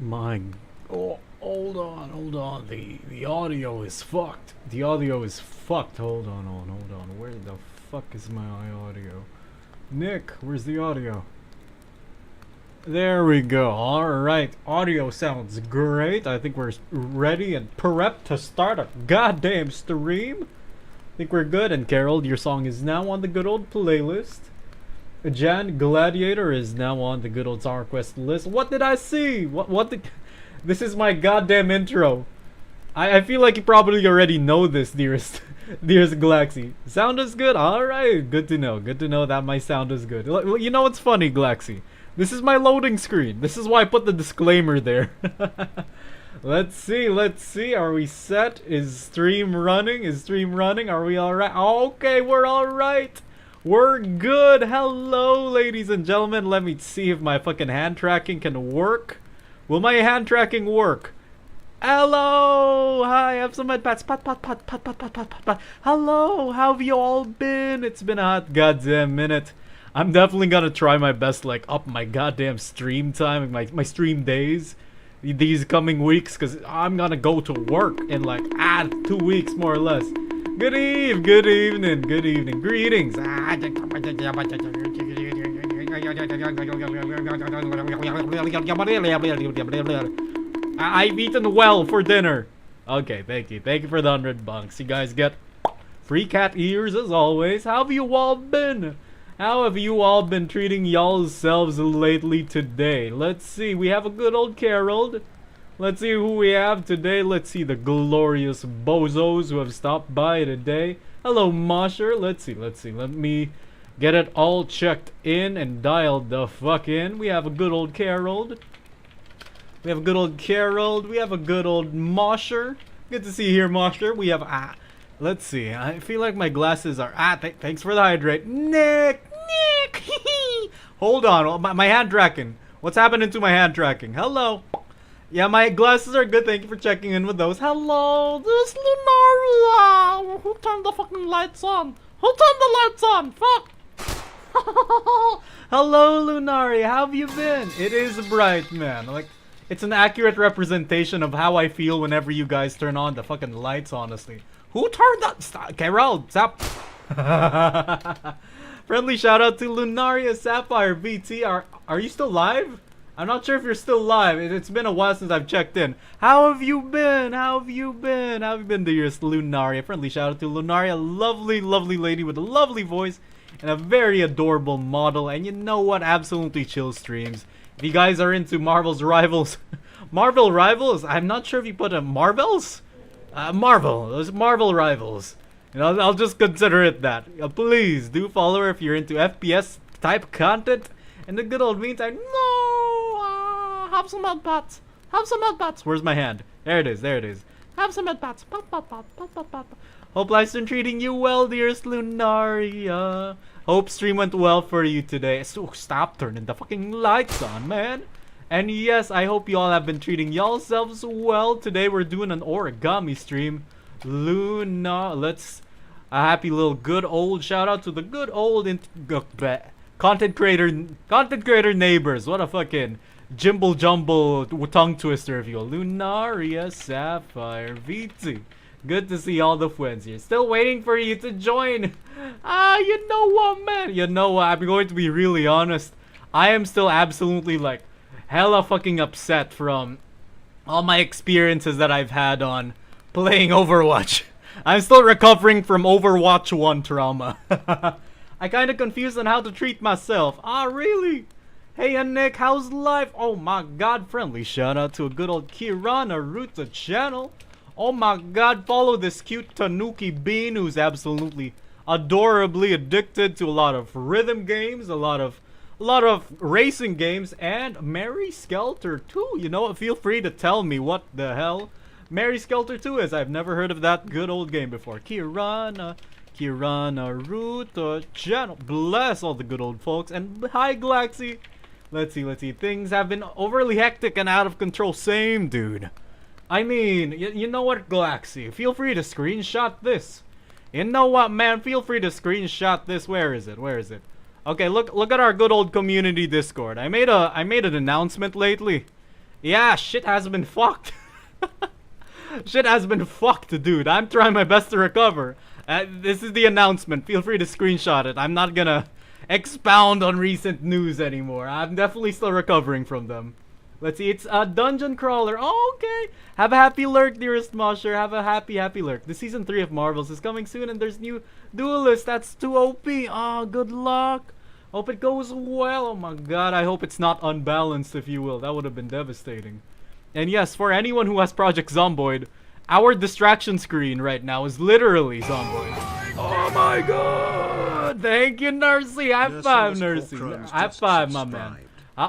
My, oh, hold on. The audio is fucked. The audio is fucked. Hold on. Where the fuck is my audio? Nick, where's the audio? There we go. Alright, audio sounds great. I think we're ready and prepped to start a goddamn stream. I think we're good. And Carol, your song is now on the good old playlist. Jan Gladiator is now on the good old Star Quest list. What did I see? What did... This is my goddamn intro. I feel like you probably already know this, dearest Galaxy. Sound is good? Alright, good to know. Good to know that my sound is good. You know what's funny, Galaxy? This is my loading screen. This is why I put the disclaimer there. Let's see. Are we set? Is stream running? Are we alright? Okay, we're alright. We're good. Hello, ladies and gentlemen. Let me see if my fucking hand tracking can work. Will my hand tracking work? Hello! Hi, I have some pats. Pat. Hello, how have you all been? It's been a hot goddamn minute. I'm definitely gonna try my best to, like, up my goddamn stream time, my stream days these coming weeks, because I'm gonna go to work in, like, 2 weeks, more or less. Good evening. Greetings. I've eaten well for dinner. Okay, thank you. Thank you for the 100 bucks. You guys get free cat ears as always. How have you all been? How have you all been treating y'all's selves lately today? Let's see. We have a good old Carol. Let's see who we have today. Let's see the glorious bozos who have stopped by today. Hello, Mosher. Let's see. Let me get it all checked in and dialed the fuck in. We have a good old Carol. We have a good old Mosher. Good to see you here, Mosher. We have let's see. I feel like my glasses are thanks for the hydrate. Nick. Hold on. My hand tracking. What's happening to my hand tracking? Hello. Yeah, my glasses are good. Thank you for checking in with those. Hello, this is Lunaria. Who turned the fucking lights on? Fuck. Hello, Lunaria. How have you been? It is bright, man. Like, it's an accurate representation of how I feel whenever you guys turn on the fucking lights, honestly. Who turned that? Stop. Carol, stop. Friendly shout out to Lunaria Sapphire VT. Are you still live? I'm not sure if you're still live. It's been a while since I've checked in. How have you been? Dearest Lunaria? Friendly shout out to Lunaria. Lovely lady with a lovely voice and a very adorable model. And you know what? Absolutely chill streams. If you guys are into Marvel's Rivals, Marvel Rivals? I'm not sure if you put a Marvels? Those Marvel Rivals. And I'll just consider it that. Please do follow her if you're into FPS type content. In the good old meantime, no! Have some med pats. Where's my hand? There it is. Have some med pats. Hope life's been treating you well, dearest Lunaria. Hope stream went well for you today. So stop turning the fucking lights on, man. And yes, I hope you all have been treating y'all selves well. Today we're doing an origami stream. Let's a happy little good old shout out to the good old content creator neighbors. What a fucking jimble jumble tongue twister, if you will. Lunaria Sapphire VT. Good to see all the friends here. Still waiting for you to join. You know what, man? You know what? I'm going to be really honest. I am still absolutely, like, hella fucking upset from all my experiences that I've had on playing Overwatch. I'm still recovering from Overwatch 1 trauma. I kinda confused on how to treat myself. Really? Hey, Nick, how's life? Oh my god, friendly shout out to a good old 𝗀𝗲𝗖𝗞 channel. Oh my god, follow this cute Tanuki Bean who's absolutely adorably addicted to a lot of rhythm games, a lot of racing games, and Mary Skelter too. You know what? Feel free to tell me what the hell Mary Skelter 2 is. I've never heard of that good old game before. 𝗀𝗲𝗖𝗞 channel. Bless all the good old folks. And hi, Galaxy. Let's see. Things have been overly hectic and out of control. Same, dude. I mean, you know what, Galaxy? Feel free to screenshot this. You know what, man? Feel free to screenshot this. Where is it? Okay, look at our good old community Discord. I made an announcement lately. Yeah, shit has been fucked. Shit has been fucked, dude. I'm trying my best to recover. This is the announcement. Feel free to screenshot it. I'm not gonna expound on recent news anymore. I'm definitely still recovering from them. Let's see. It's a dungeon crawler. Oh, okay. Have a happy lurk, dearest Mosher. Have a happy lurk. The season 3 of Marvels is coming soon, and there's new duelist. That's too OP. Oh, good luck. Hope it goes well. Oh my god. I hope it's not unbalanced, if you will. That would have been devastating. And yes, for anyone who has Project Zomboid, our distraction screen right now is literally Zomboid. Oh my god! Thank you, Nursey! High five, Nursey! High five, my man.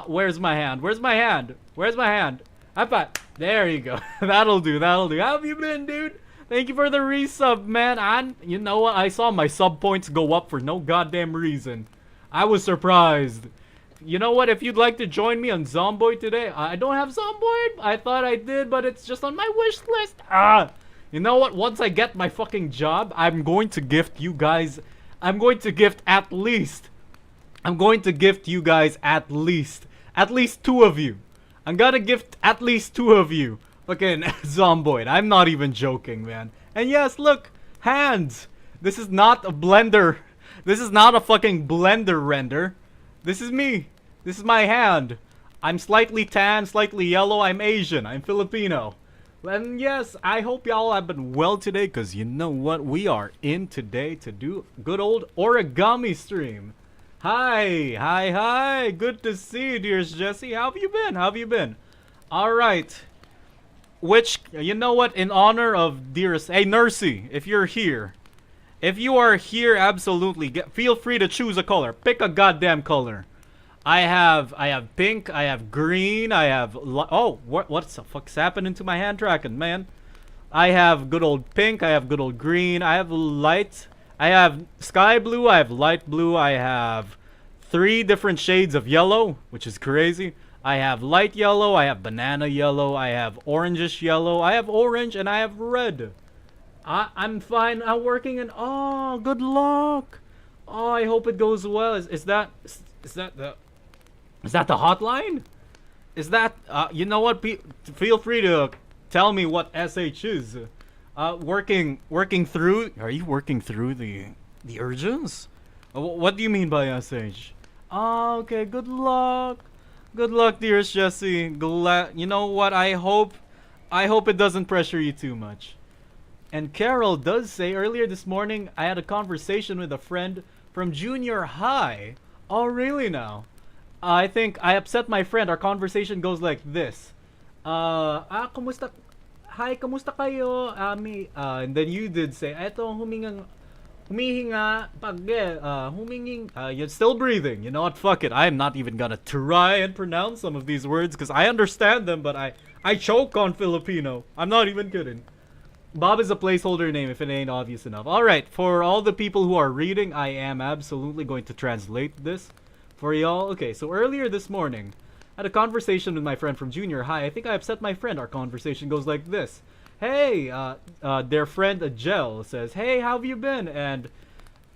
Where's my hand? Where's my hand? Where's my hand? High five! There you go. That'll do, that'll do. How have you been, dude? Thank you for the resub, man. And you know what? I saw my sub points go up for no goddamn reason. I was surprised. You know what? If you'd like to join me on Zomboid today, I don't have Zomboid. I thought I did, but it's just on my wish list. You know what? Once I get my fucking job, I'm going to gift you guys. I'm going to gift at least you guys at least 2 of you. I'm gonna gift at least 2 of you. Fucking Zomboid. I'm not even joking, man. And yes, look, hands. This is not a blender. This is not a fucking blender render. This is me. This is my hand. I'm slightly tan, slightly yellow. I'm Asian. I'm Filipino. And yes, I hope y'all have been well today, because you know what? We are in today to do good old origami stream. Hi. Hi, hi. Good to see you, dearest Jesse. How have you been? How have you been? Alright. Which, you know what? In honor of dearest... Hey, Nursey, if you're here. If you are here, absolutely, feel free to choose a color. Pick a goddamn color. I have pink, I have green, I have... Oh, what's the fuck's happening to my hand tracking, man? I have good old pink, I have good old green, I have light... I have sky blue, I have light blue, I have 3 different shades of yellow, which is crazy. I have light yellow, I have banana yellow, I have orangish yellow, I have orange, and I have red. I'm fine. I'm working in. Oh, good luck. Oh, I hope it goes well. Is that the hotline? Is that you know what? Feel free to tell me what SH is. Working through. Are you working through the urges? What do you mean by SH? Oh, okay. Good luck. Good luck, dearest Jesse. You know what? I hope it doesn't pressure you too much. And Carol does say, earlier this morning, I had a conversation with a friend from junior high. Oh, really now? I think I upset my friend. Our conversation goes like this. Kumusta? Hi, kamusta kayo? And then you did say, eto, humihinga, you're still breathing. You know what? Fuck it. I'm not even gonna try and pronounce some of these words because I understand them, but I choke on Filipino. I'm not even kidding. Bob is a placeholder name if it ain't obvious enough. Alright, for all the people who are reading, I am absolutely going to translate this for y'all. Okay, so earlier this morning, I had a conversation with my friend from junior high. I think I upset my friend. Our conversation goes like this. Hey, their friend Adele says, hey, how have you been? And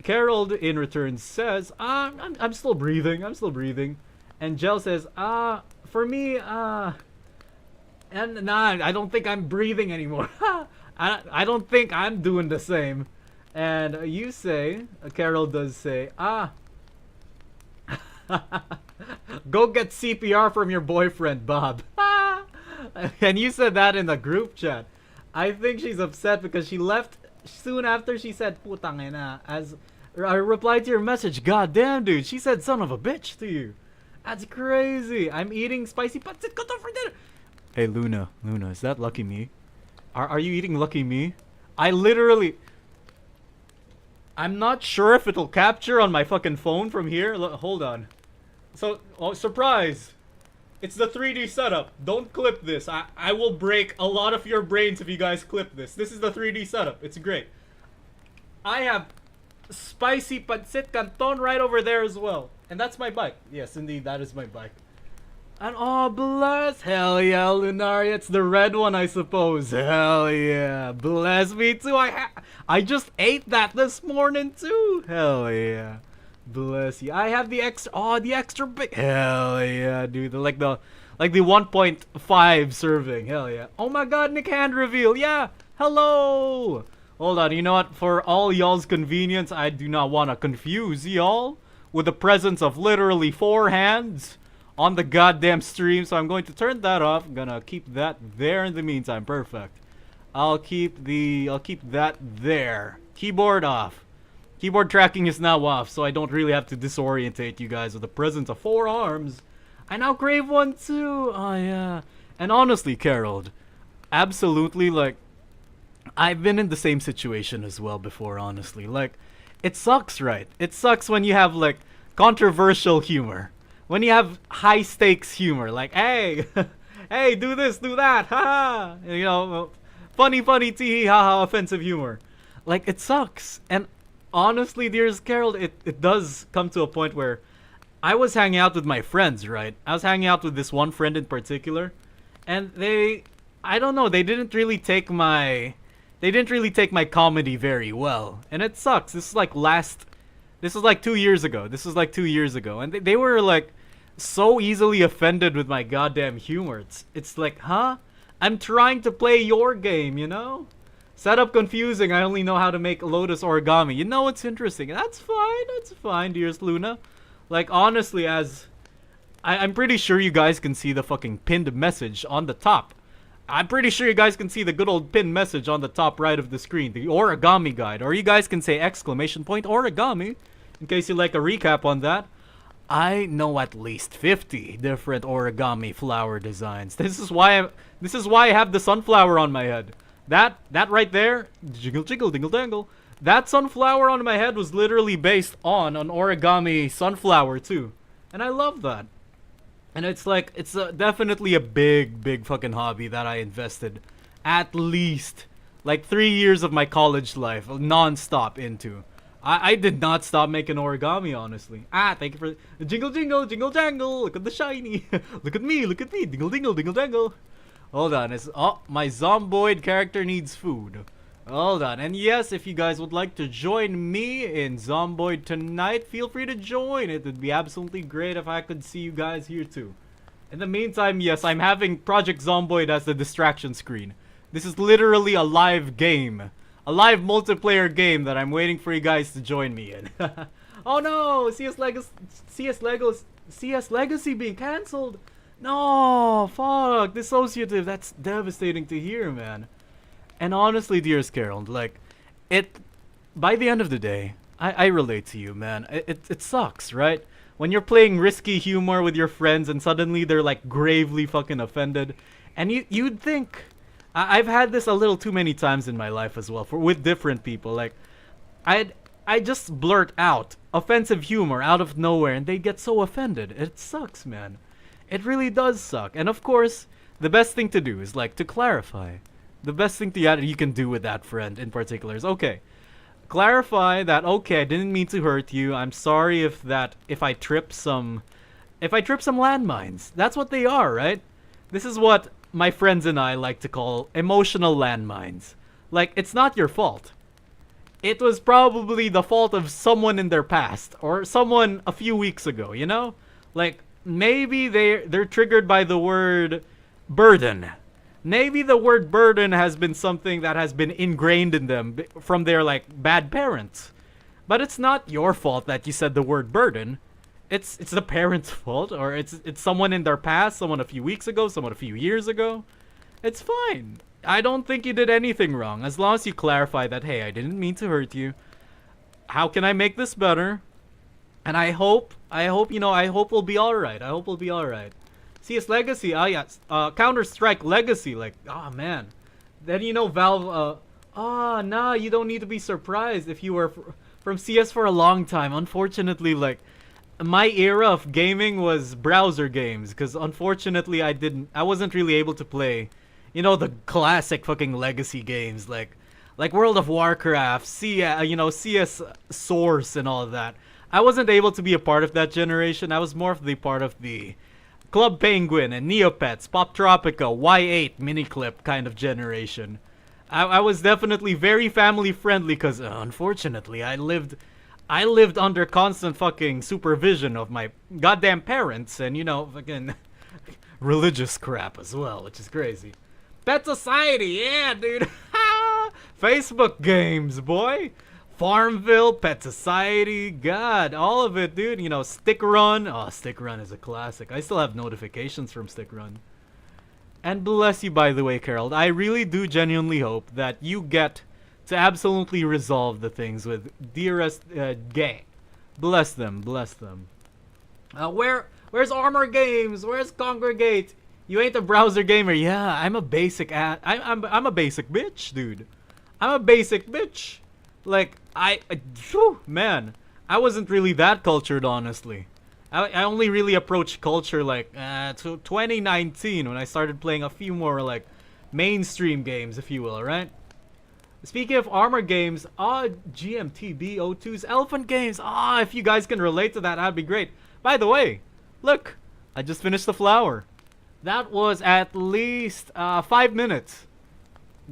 Carol in return says, I'm still breathing. I'm still breathing. And Jel says, for me, and nah, I don't think I'm breathing anymore. I don't think I'm doing the same. And you say, Carol does say, go get CPR from your boyfriend, Bob. And you said that in the group chat. I think she's upset because she left soon after she said, putang ina, as I replied to your message. God damn, dude, she said son of a bitch to you. That's crazy. I'm eating spicy pancit canton for dinner. Hey, Luna, is that Lucky Me? Are you eating Lucky Me? I'm not sure if it'll capture on my fucking phone from here. Hold on. So, surprise! It's the 3D setup. Don't clip this. I will break a lot of your brains if you guys clip this. This is the 3D setup. It's great. I have spicy pancit canton right over there as well. And that's my bike. Yes, indeed, that is my bike. And oh, bless. Hell yeah, Lunaria. It's the red one, I suppose. Hell yeah. Bless me too. I just ate that this morning too. Hell yeah. Bless you. I have the extra. Oh, the extra big. Hell yeah, dude. Like the Like the 1.5 serving. Hell yeah. Oh my god, Nick hand reveal. Yeah. Hello. Hold on. You know what? For all y'all's convenience, I do not want to confuse y'all with the presence of literally 4 hands on the goddamn stream. So I'm going to turn that off. I'm gonna keep that there in the meantime. Perfect. I'll keep that there. Keyboard off. Keyboard tracking is now off, so I don't really have to disorientate you guys with the presence of 4 arms. I now crave one too. Oh yeah. And honestly, Carol, absolutely, like, I've been in the same situation as well before, honestly. Like, it sucks, right? It sucks when you have, like, controversial humor. When you have high stakes humor, like, hey, hey, do this, do that, haha. You know, funny, tee haha, offensive humor. Like, it sucks. And honestly, dearest Carol, it does come to a point where I was hanging out with my friends, right? I was hanging out with this one friend in particular, and I don't know, they didn't really take my comedy very well, and it sucks. This is like 2 years ago. And they were like so easily offended with my goddamn humor. It's like, huh? I'm trying to play your game, you know? Setup confusing. I only know how to make Lotus Origami. You know what's interesting? That's fine, dearest Luna. Like, honestly, I'm pretty sure you guys can see the fucking pinned message on the top. I'm pretty sure you guys can see the good old pinned message on the top right of the screen. The origami guide. Or you guys can say ! Origami. In case you like a recap on that. I know at least 50 different origami flower designs. This is why I have the sunflower on my head. That right there, jiggle jiggle dingle dangle. That sunflower on my head was literally based on an origami sunflower too. And I love that. And it's like, it's definitely a big fucking hobby that I invested at least like 3 years of my college life non-stop into. I did not stop making origami, honestly. Thank you for the jingle jingle, jingle jangle. Look at the shiny. Look at me, dingle dingle, dingle dangle. Hold on, my zomboid character needs food. Hold on, and yes, if you guys would like to join me in Zomboid tonight, feel free to join. It would be absolutely great if I could see you guys here too. In the meantime, yes, I'm having Project Zomboid as the distraction screen. This is literally a live game. A live multiplayer game that I'm waiting for you guys to join me in. Oh no, CS Legacy being cancelled. No, fuck, dissociative. That's devastating to hear, man. And honestly, dearest Carol, like, by the end of the day, I relate to you, man. It sucks, right? When you're playing risky humor with your friends and suddenly they're like gravely fucking offended. And you'd think, I've had this a little too many times in my life as well, with different people. Like, I just blurt out offensive humor out of nowhere and they get so offended. It sucks, man. It really does suck. And of course, the best thing to do is like to clarify. The best thing you can do with that friend in particular is, okay, clarify that, okay, I didn't mean to hurt you. I'm sorry if I trip some landmines. That's what they are, right? This is what my friends and I like to call emotional landmines. Like, it's not your fault. It was probably the fault of someone in their past or someone a few weeks ago, you know? Like, maybe they're triggered by the word burden. Maybe the word burden has been something that has been ingrained in them from their, like, bad parents. But it's not your fault that you said the word burden. It's the parents' fault, or it's someone in their past, someone a few weeks ago, someone a few years ago. It's fine. I don't think you did anything wrong, as long as you clarify that, hey, I didn't mean to hurt you. How can I make this better? And I hope we'll be alright. I hope we'll be alright. CS Legacy, Counter-Strike Legacy, like, man. Then, Valve, nah, you don't need to be surprised if you were from CS for a long time. Unfortunately, like, my era of gaming was browser games, because unfortunately I wasn't really able to play, the classic fucking Legacy games, like World of Warcraft, CS Source and all of that. I wasn't able to be a part of that generation. I was more of the part of the Club Penguin and Neopets, Pop Tropica, Y8 miniclip kind of generation. I was definitely very family friendly because unfortunately I lived under constant fucking supervision of my goddamn parents and fucking religious crap as well, which is crazy. Pet Society, yeah, dude. Facebook games, boy. Farmville, Pet Society, God, all of it, dude. You know, Stick Run. Oh, Stick Run is a classic. I still have notifications from Stick Run. And bless you, by the way, Carol. I really do genuinely hope that you get to absolutely resolve the things with dearest gang. Bless them, bless them. Where's Armor Games? Where's Congregate? You ain't a browser gamer. Yeah, I'm a basic I'm a basic bitch, dude. I'm a basic bitch. Like, man, I wasn't really that cultured, honestly. I only really approached culture like to 2019 when I started playing a few more like mainstream games, if you will, right? Speaking of Armor Games, GMTB02's Elephant Games. If you guys can relate to that, that'd be great. By the way, look, I just finished the flower. That was at least 5 minutes.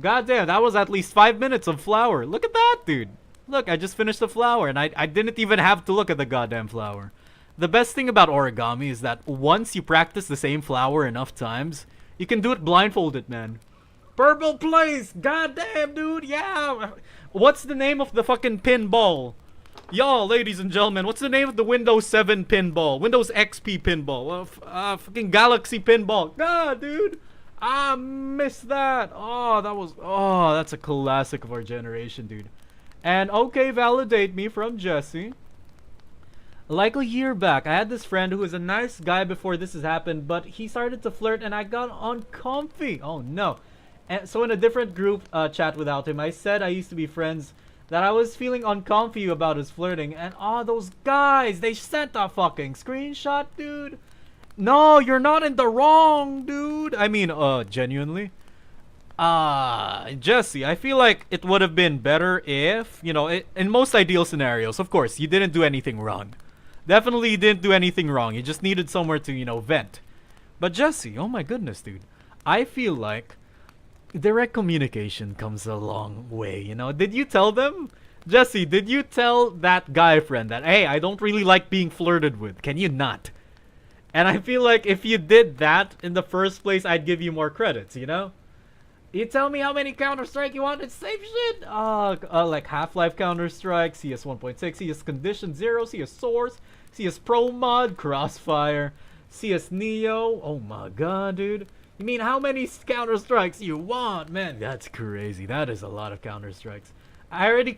Goddamn, that was at least 5 minutes of flower. Look at that, dude. Look, I just finished the flower, and I didn't even have to look at the goddamn flower. The best thing about origami is that once you practice the same flower enough times, you can do it blindfolded, man. Purple Place! Goddamn, dude, yeah! What's the name of the fucking pinball? Y'all, ladies and gentlemen, what's the name of the Windows 7 pinball? Windows XP pinball? Fucking Galaxy pinball. God, dude! I missed that. That's a classic of our generation, dude. And okay, validate me from Jesse. Like a year back, I had this friend who was a nice guy before this has happened, but he started to flirt and I got uncomfy. Oh no. And so in a different group chat without him, I said I used to be friends, that I was feeling uncomfy about his flirting. And those guys, they sent a fucking screenshot, dude. No, you're not in the wrong, dude. I mean, genuinely. Jesse, I feel like it would have been better if, you know, in most ideal scenarios, of course, you didn't do anything wrong. Definitely you didn't do anything wrong. You just needed somewhere to, you know, vent. But Jesse, oh my goodness, dude. I feel like direct communication comes a long way, you know. Did you tell them? Jesse, did you tell that guy friend that, hey, I don't really like being flirted with? Can you not? And I feel like if you did that in the first place, I'd give you more credits, you know? You tell me how many Counter-Strike you want, it's same shit! Like Half-Life Counter-Strike, CS 1.6, CS Condition 0, CS Source, CS Pro Mod, Crossfire, CS Neo. Oh my god, dude. You mean how many Counter-Strikes you want? Man, that's crazy. That is a lot of Counter-Strikes. I already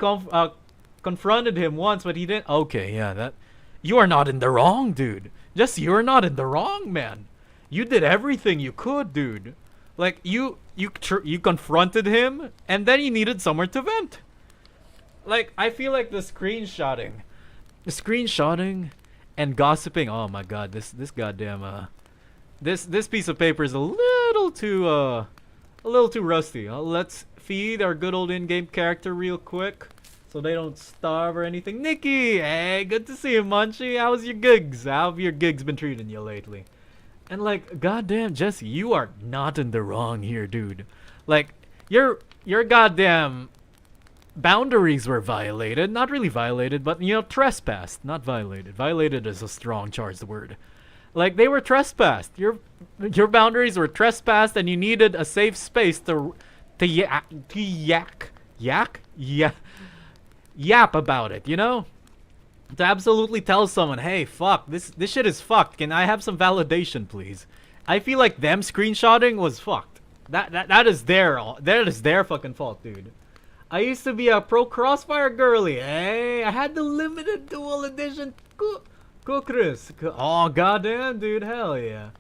confronted him once, but he didn't. Okay, yeah, that... You are not in the wrong, dude. Just you're not in the wrong, man. You did everything you could, dude. Like, you confronted him, and then you needed somewhere to vent. Like, I feel like the screenshotting and gossiping. Oh my god, this goddamn this piece of paper is a little too rusty. Let's feed our good old in-game character real quick, so they don't starve or anything. Nikki, hey, good to see you, Munchie. How's your gigs? How have your gigs been treating you lately? And like, goddamn, Jesse, you are not in the wrong here, dude. Like, your goddamn boundaries were violated. Not really violated, but, you know, trespassed. Not violated. Violated is a strong charged word. Like, they were trespassed. Your boundaries were trespassed, and you needed a safe space to yap about it, you know? To absolutely tell someone, hey, fuck, this shit is fucked. Can I have some validation, please? I feel like them screenshotting was fucked. That is their fucking fault, dude. I used to be a pro Crossfire girly. Hey, I had the limited dual edition Kukris. Oh, goddamn, dude, hell yeah.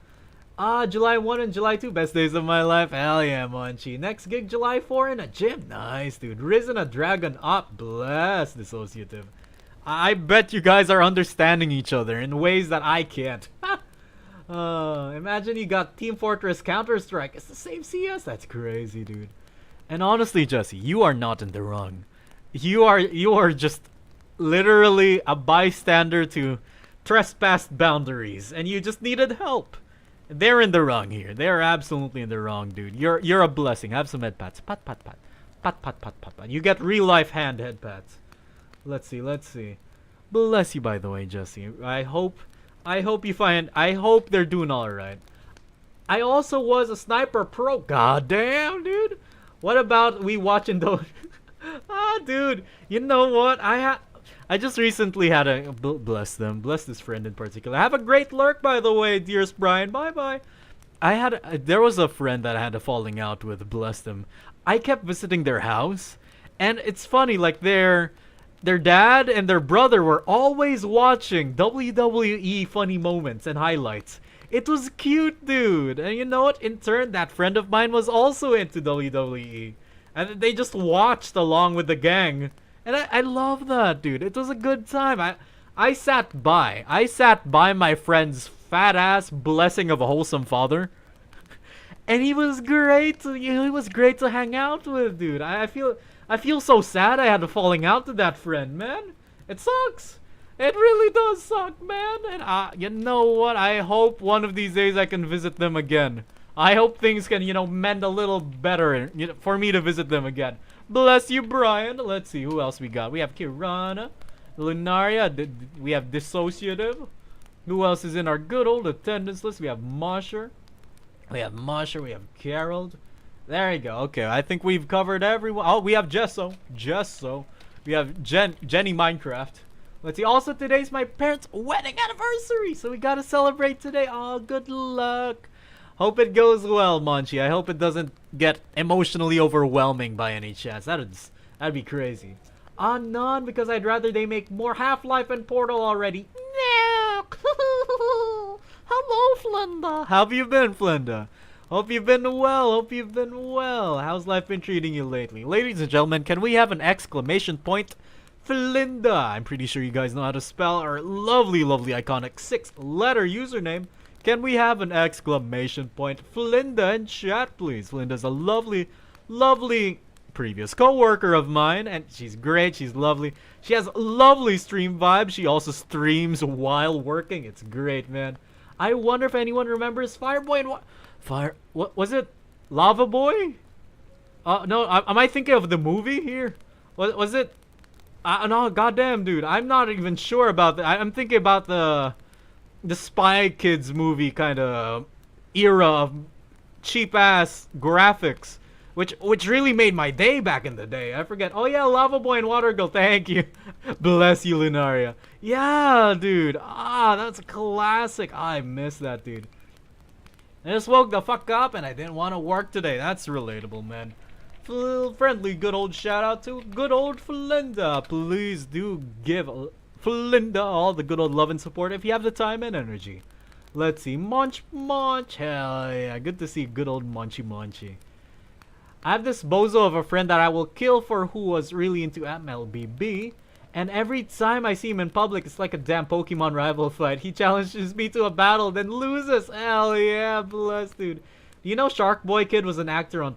July 1 and July 2, best days of my life. Hell yeah, Munchie. Next gig, July 4 in a gym. Nice, dude. Risen a dragon up. Bless, dissociative. I bet you guys are understanding each other in ways that I can't. Imagine you got Team Fortress Counter-Strike. It's the same CS. That's crazy, dude. And honestly, Jesse, you are not in the wrong. You are just literally a bystander to trespassed boundaries, and you just needed help. They're in the wrong here. They're absolutely in the wrong, dude. You're a blessing. Have some head pats. Pat pat pat. Pat pat pat pat pat. You get real life head pats. Let's see. Bless you, by the way, Jesse. I hope they're doing all right. I also was a sniper pro. God damn, dude. What about we watching those? Ah, dude. You know what? I just recently had a bless them, bless this friend in particular. Have a great lurk, by the way, dearest Brian. Bye bye. There was a friend that I had a falling out with. Bless them. I kept visiting their house, and it's funny. Like their dad and their brother were always watching WWE funny moments and highlights. It was cute, dude. And you know what? In turn, that friend of mine was also into WWE. And they just watched along with the gang. And I love that, dude. It was a good time. I sat by. I sat by my friend's fat ass blessing of a wholesome father. And he was great. He was great to hang out with, dude. I feel so sad I had a falling out to that friend, man. It sucks. It really does suck, man. And you know what? I hope one of these days I can visit them again. I hope things can, mend a little better for me to visit them again. Bless you, Brian. Let's see who else we got. We have Kirana, Lunaria. We have Dissociative. Who else is in our good old attendance list? We have Mosher. We have Carol. There you go. Okay, I think we've covered everyone. Oh, we have Jesso. We have Jenny Minecraft. Let's see. Also, today's my parents' wedding anniversary, so we gotta celebrate today. Oh, good luck. Hope it goes well, Monchi. I hope it doesn't get emotionally overwhelming by any chance. That'd be crazy. None, because I'd rather they make more Half-Life and Portal already. No. Hello, Flinda. How have you been, Flinda? Hope you've been well. How's life been treating you lately? Ladies and gentlemen, can we have an exclamation point? Flinda. I'm pretty sure you guys know how to spell our lovely, iconic 6-letter username. Can we have an exclamation point? Flinda in chat, please. Flinda's a lovely previous co-worker of mine, and she's great. She's lovely. She has lovely stream vibes. She also streams while working. It's great, man. I wonder if anyone remembers Fireboy and what was it? Lava Boy? No. Am I thinking of the movie here? Was it? No, goddamn, dude. I'm not even sure about that. I'm thinking about the Spy Kids movie kind of era of cheap ass graphics, which really made my day back in the day. I forget. Oh yeah, Lava Boy and Water Girl. Thank you. Bless you, Lunaria. Yeah, dude. That's a classic. I miss that, dude. I just woke the fuck up and I didn't want to work today. That's relatable, man. Friendly, good old shout out to good old Flinda. Please do give Flinda all the good old love and support if you have the time and energy. Let's see. Munch. Hell yeah. Good to see good old Munchy. I have this bozo of a friend that I will kill for who was really into MLBB. And every time I see him in public, it's like a damn Pokemon rival fight. He challenges me to a battle, then loses. Hell yeah, bless, dude. Do you know Shark Boy Kid was an actor on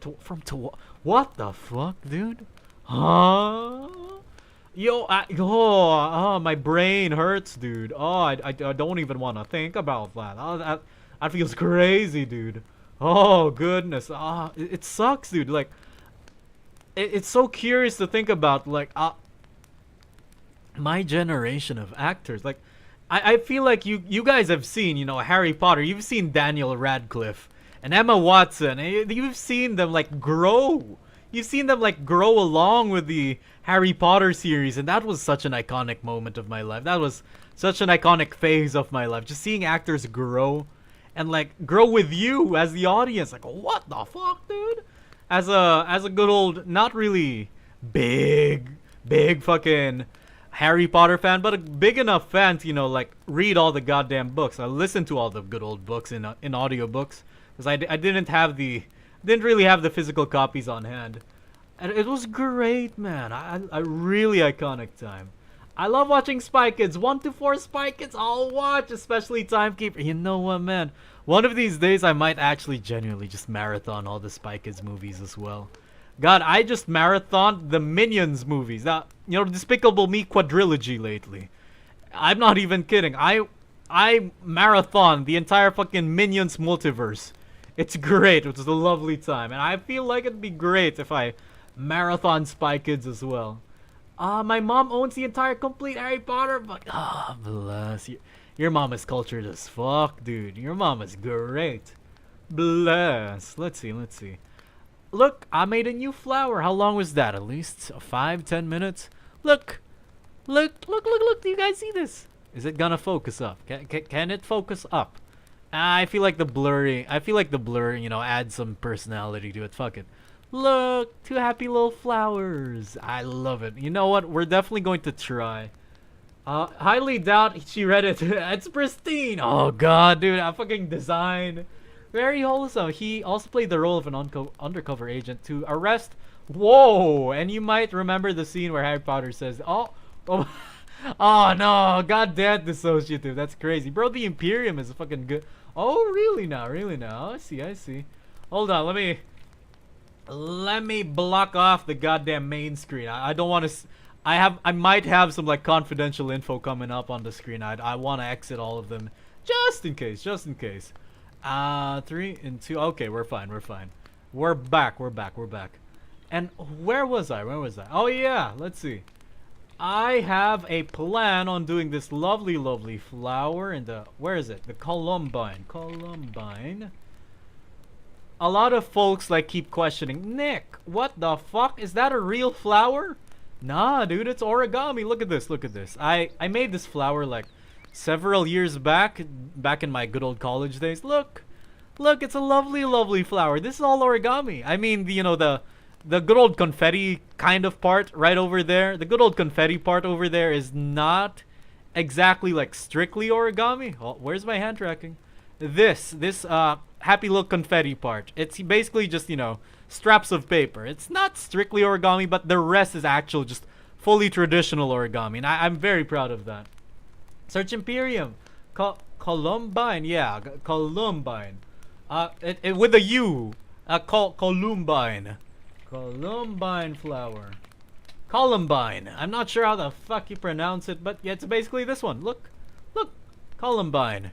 what the fuck, dude? Huh? Yo, my brain hurts, dude. I don't even want to think about that. That feels crazy, dude. Oh, goodness. It sucks, dude. Like, it's so curious to think about, like, my generation of actors. Like, I feel like you guys have seen, Harry Potter. You've seen Daniel Radcliffe and Emma Watson. You've seen them, like, grow. You've seen them, like, grow along with the Harry Potter series. And that was such an iconic moment of my life. That was such an iconic phase of my life. Just seeing actors grow. And, like, grow with you as the audience. Like, what the fuck, dude? As a good old, not really big fucking Harry Potter fan, but a big enough fan to, like, read all the goddamn books. I listened to all the good old books in audiobooks. Because I didn't really have the physical copies on hand. And it was great, man. A really iconic time. I love watching Spy Kids. 1 to 4 Spy Kids, I'll watch, especially Timekeeper. You know what, man? One of these days, I might actually genuinely just marathon all the Spy Kids movies as well. God, I just marathoned the Minions movies. Despicable Me quadrilogy lately. I'm not even kidding. I marathoned the entire fucking Minions multiverse. It's great. It was a lovely time. And I feel like it'd be great if I marathon Spy Kids as well. My mom owns the entire complete Harry Potter book. Bless you. Your mom is cultured as fuck, dude. Your mom is great. Bless. Let's see, let's see. Look, I made a new flower. How long was that? At least 5-10 minutes? Look. Look. Do you guys see this? Is it gonna focus up? Can it focus up? I feel like the blur, you know, adds some personality to it. Fuck it. Look, two happy little flowers. I love it. You know what? We're definitely going to try. Highly doubt she read it. It's pristine. Oh god, dude, a fucking design. Very wholesome. He also played the role of an undercover agent to arrest. Whoa! And you might remember the scene where Harry Potter says, "Oh, oh, oh no! God damn dissociative. That's crazy, bro. The Imperium is fucking good. Oh, really now? Really now? I see. Hold on. Let me block off the goddamn main screen. I don't want to. I might have some like confidential info coming up on the screen. I want to exit all of them just in case. 3 and 2. Okay, we're fine. We're back. And where was I? Oh yeah, let's see. I have a plan on doing this lovely flower in the, where is it? The Columbine. A lot of folks like keep questioning, Nick, what the fuck? Is that a real flower? Nah, dude, it's origami. Look at this. I made this flower like several years back in my good old college days. Look, it's a lovely flower. This is all origami. I mean, you know, the good old confetti kind of part right over there. The good old confetti part over there is not exactly like strictly origami. Oh, where's my hand tracking? This happy little confetti part. It's basically just, you know, straps of paper. It's not strictly origami, but the rest is actual just fully traditional origami, and I'm very proud of that. Search Imperium. Columbine, yeah, Columbine. With a U. Columbine. Columbine flower. Columbine. I'm not sure how the fuck you pronounce it, but yeah, it's basically this one. Look. Columbine.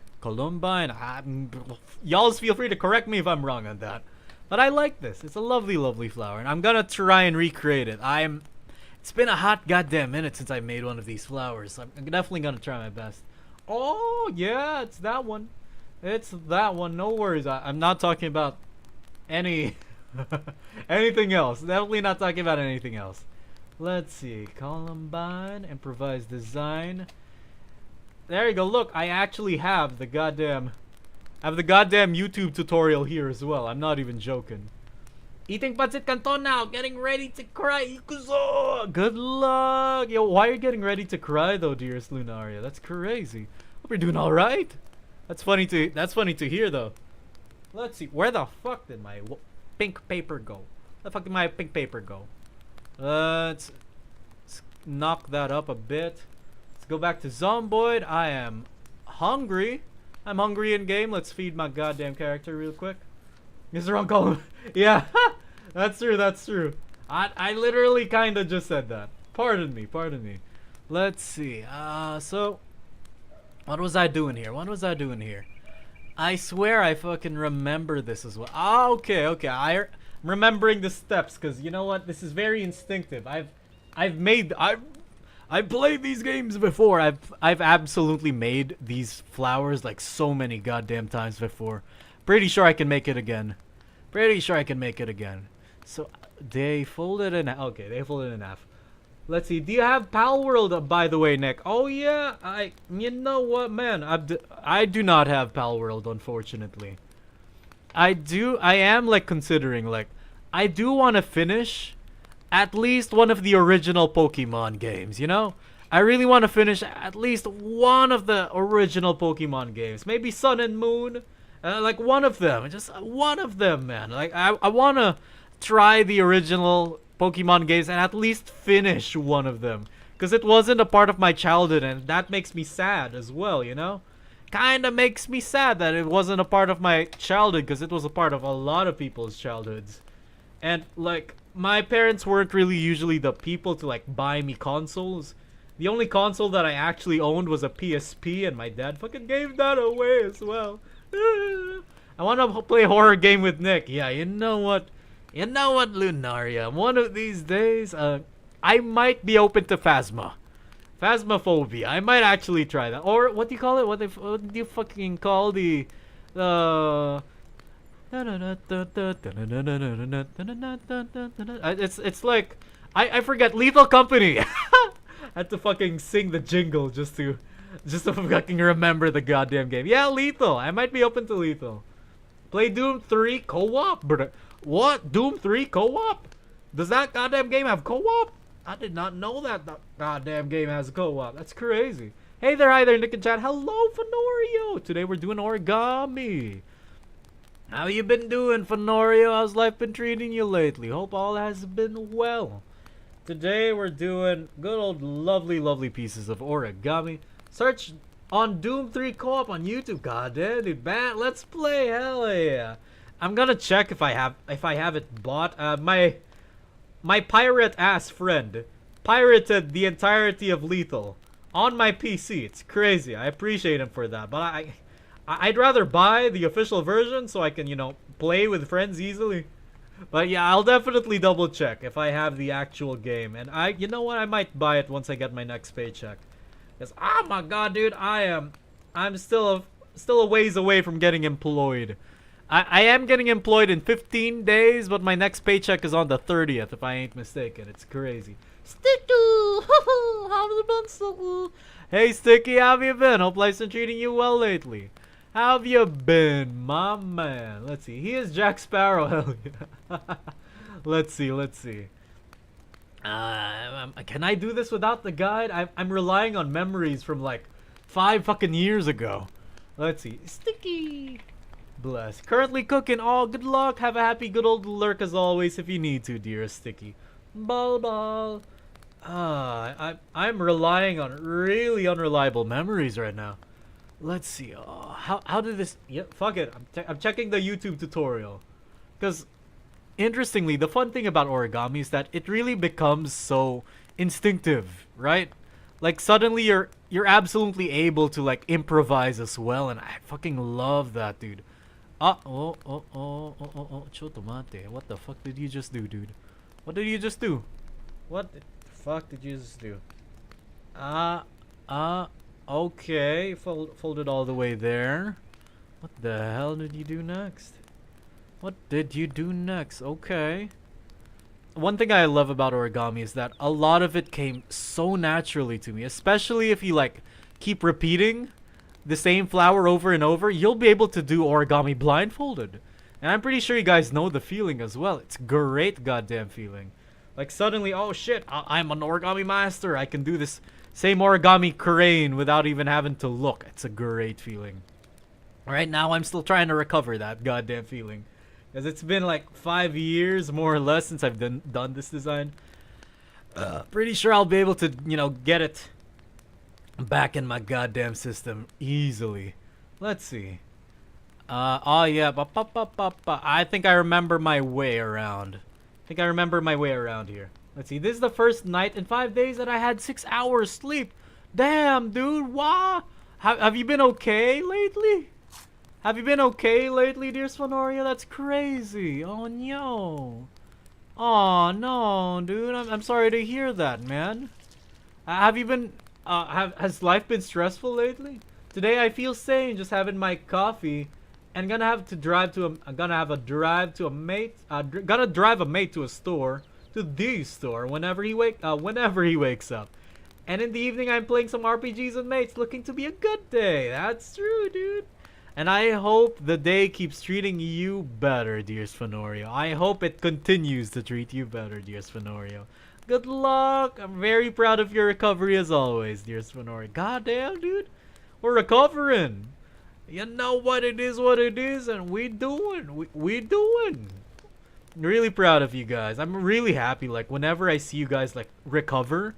Y'all feel free to correct me if I'm wrong on that. But I like this. It's a lovely flower, and I'm gonna try and recreate it. It's been a hot goddamn minute since I made one of these flowers, so I'm definitely gonna try my best. Oh yeah, it's that one. No worries. I'm not talking about anything else. Definitely not talking about anything else. Let's see. Columbine, improvised design. There you go. Look, I actually have the goddamn YouTube tutorial here as well. I'm not even joking. Eating pancit canton now, getting ready to cry. Ikuzo! Good luck. Yo, why are you getting ready to cry though, dearest Lunaria? That's crazy. Hope you're doing all right. That's funny to hear though. Let's see. Where the fuck did my pink paper go? Where the fuck did my pink paper go? Let's knock that up a bit. Let's go back to Zomboid. I am hungry. I'm hungry in game. Let's feed my goddamn character real quick. Is the wrong column? Yeah, that's true. I literally kind of just said that. Pardon me. Let's see. So what was I doing here? I swear I fucking remember this as well. Okay. I'm remembering the steps because you know what? This is very instinctive. I've played these games before. I've absolutely made these flowers like so many goddamn times before. Pretty sure I can make it again. So they folded in. Okay, they folded in half. Let's see. Do you have Pal World, by the way, Nick? Oh yeah. You know what, man? I do not have Pal World, unfortunately. I am like considering like I do want to finish at least one of the original Pokemon games, you know? I really want to finish at least one of the original Pokemon games. Maybe Sun and Moon. Like one of them. Just one of them, man. Like I want to try the original Pokemon games and at least finish one of them. Because it wasn't a part of my childhood and that makes me sad as well, you know? Kinda makes me sad that it wasn't a part of my childhood because it was a part of a lot of people's childhoods. And like my parents weren't really usually the people to like buy me consoles. The only console that I actually owned was a PSP and my dad fucking gave that away as well. I want to play a horror game with Nick. Yeah, you know what, Lunaria? One of these days, I might be open to Phasmophobia. I might actually try that. Or what do you call it? What do you fucking call the It's like I forget Lethal Company. I had to fucking sing the jingle just to fucking remember the goddamn game. Yeah, Lethal. I might be open to Lethal. Play Doom 3 co-op? What? Doom 3 co-op? Does that goddamn game have co-op? I did not know that the goddamn game has co-op. That's crazy. Hey there, hi there, Nick and Chat. Hello, Fenorio. Today we're doing origami. How you been doing, Fenorio? How's life been treating you lately? Hope all has been well. Today we're doing good old lovely pieces of origami. Search on Doom 3 co-op on YouTube. God damn, dude, man, let's play. Hell yeah. I'm gonna check if I have it bought. My pirate ass friend pirated the entirety of Lethal on my PC. It's crazy. I appreciate him for that. But I'd rather buy the official version so I can, you know, play with friends easily. But yeah, I'll definitely double check if I have the actual game. And you know what? I might buy it once I get my next paycheck. Because, oh my god, dude, I'm still a ways away from getting employed. I am getting employed in 15 days, but my next paycheck is on the 30th, if I ain't mistaken. It's crazy. Sticky! How have you been, Sticky? Hey, Sticky, how have you been? Hope life's been treating you well lately. How have you been, my man? Let's see. He is Jack Sparrow. Hell yeah. Let's see. Can I do this without the guide? I'm relying on memories from like 5 fucking years ago. Let's see. Sticky. Bless. Currently cooking. Oh, good luck. Have a happy good old lurk as always if you need to, dear Sticky. Ball. I'm relying on really unreliable memories right now. Let's see. Oh, how did this? Yeah, fuck it. I'm checking the YouTube tutorial. Because, interestingly, the fun thing about origami is that it really becomes so instinctive, right? Like suddenly you're absolutely able to like improvise as well, and I fucking love that, dude. 𝗀𝗲𝗖𝗞. What the fuck did you just do, dude? What did you just do? What the fuck did you just do? Okay, fold it all the way there. What the hell did you do next? What did you do next? Okay. One thing I love about origami is that a lot of it came so naturally to me, especially if you like keep repeating the same flower over and over. You'll be able to do origami blindfolded. And I'm pretty sure you guys know the feeling as well. It's great goddamn feeling. Like suddenly, oh shit, I'm an origami master. I can do this same origami crane without even having to look. It's a great feeling. Right now, I'm still trying to recover that goddamn feeling. Because it's been like 5 years, more or less, since I've done this design. Pretty sure I'll be able to, you know, get it back in my goddamn system easily. Let's see. Oh yeah, I think I remember my way around. Here. Let's see. This is the first night in 5 days that I had 6 hours sleep. Damn, dude. Wah. Have you been okay lately? Dear Spanoria? That's crazy. Oh no. Oh no, dude. I'm sorry to hear that, man. Have you been? Has life been stressful lately? Today I feel sane, just having my coffee, and gonna have a drive to a mate. Gonna drive a mate to a store, to the store, whenever he wakes up. And in the evening, I'm playing some RPGs with mates, looking to be a good day. That's true, dude. And I hope the day keeps treating you better, dear Spanorio. I hope it continues to treat you better, dear Spanorio. Good luck. I'm very proud of your recovery as always, dear Spanorio. Goddamn, dude. We're recovering. You know what it is, and we doing. We doing. Really proud of you guys. I'm really happy, like, whenever I see you guys, like, recover.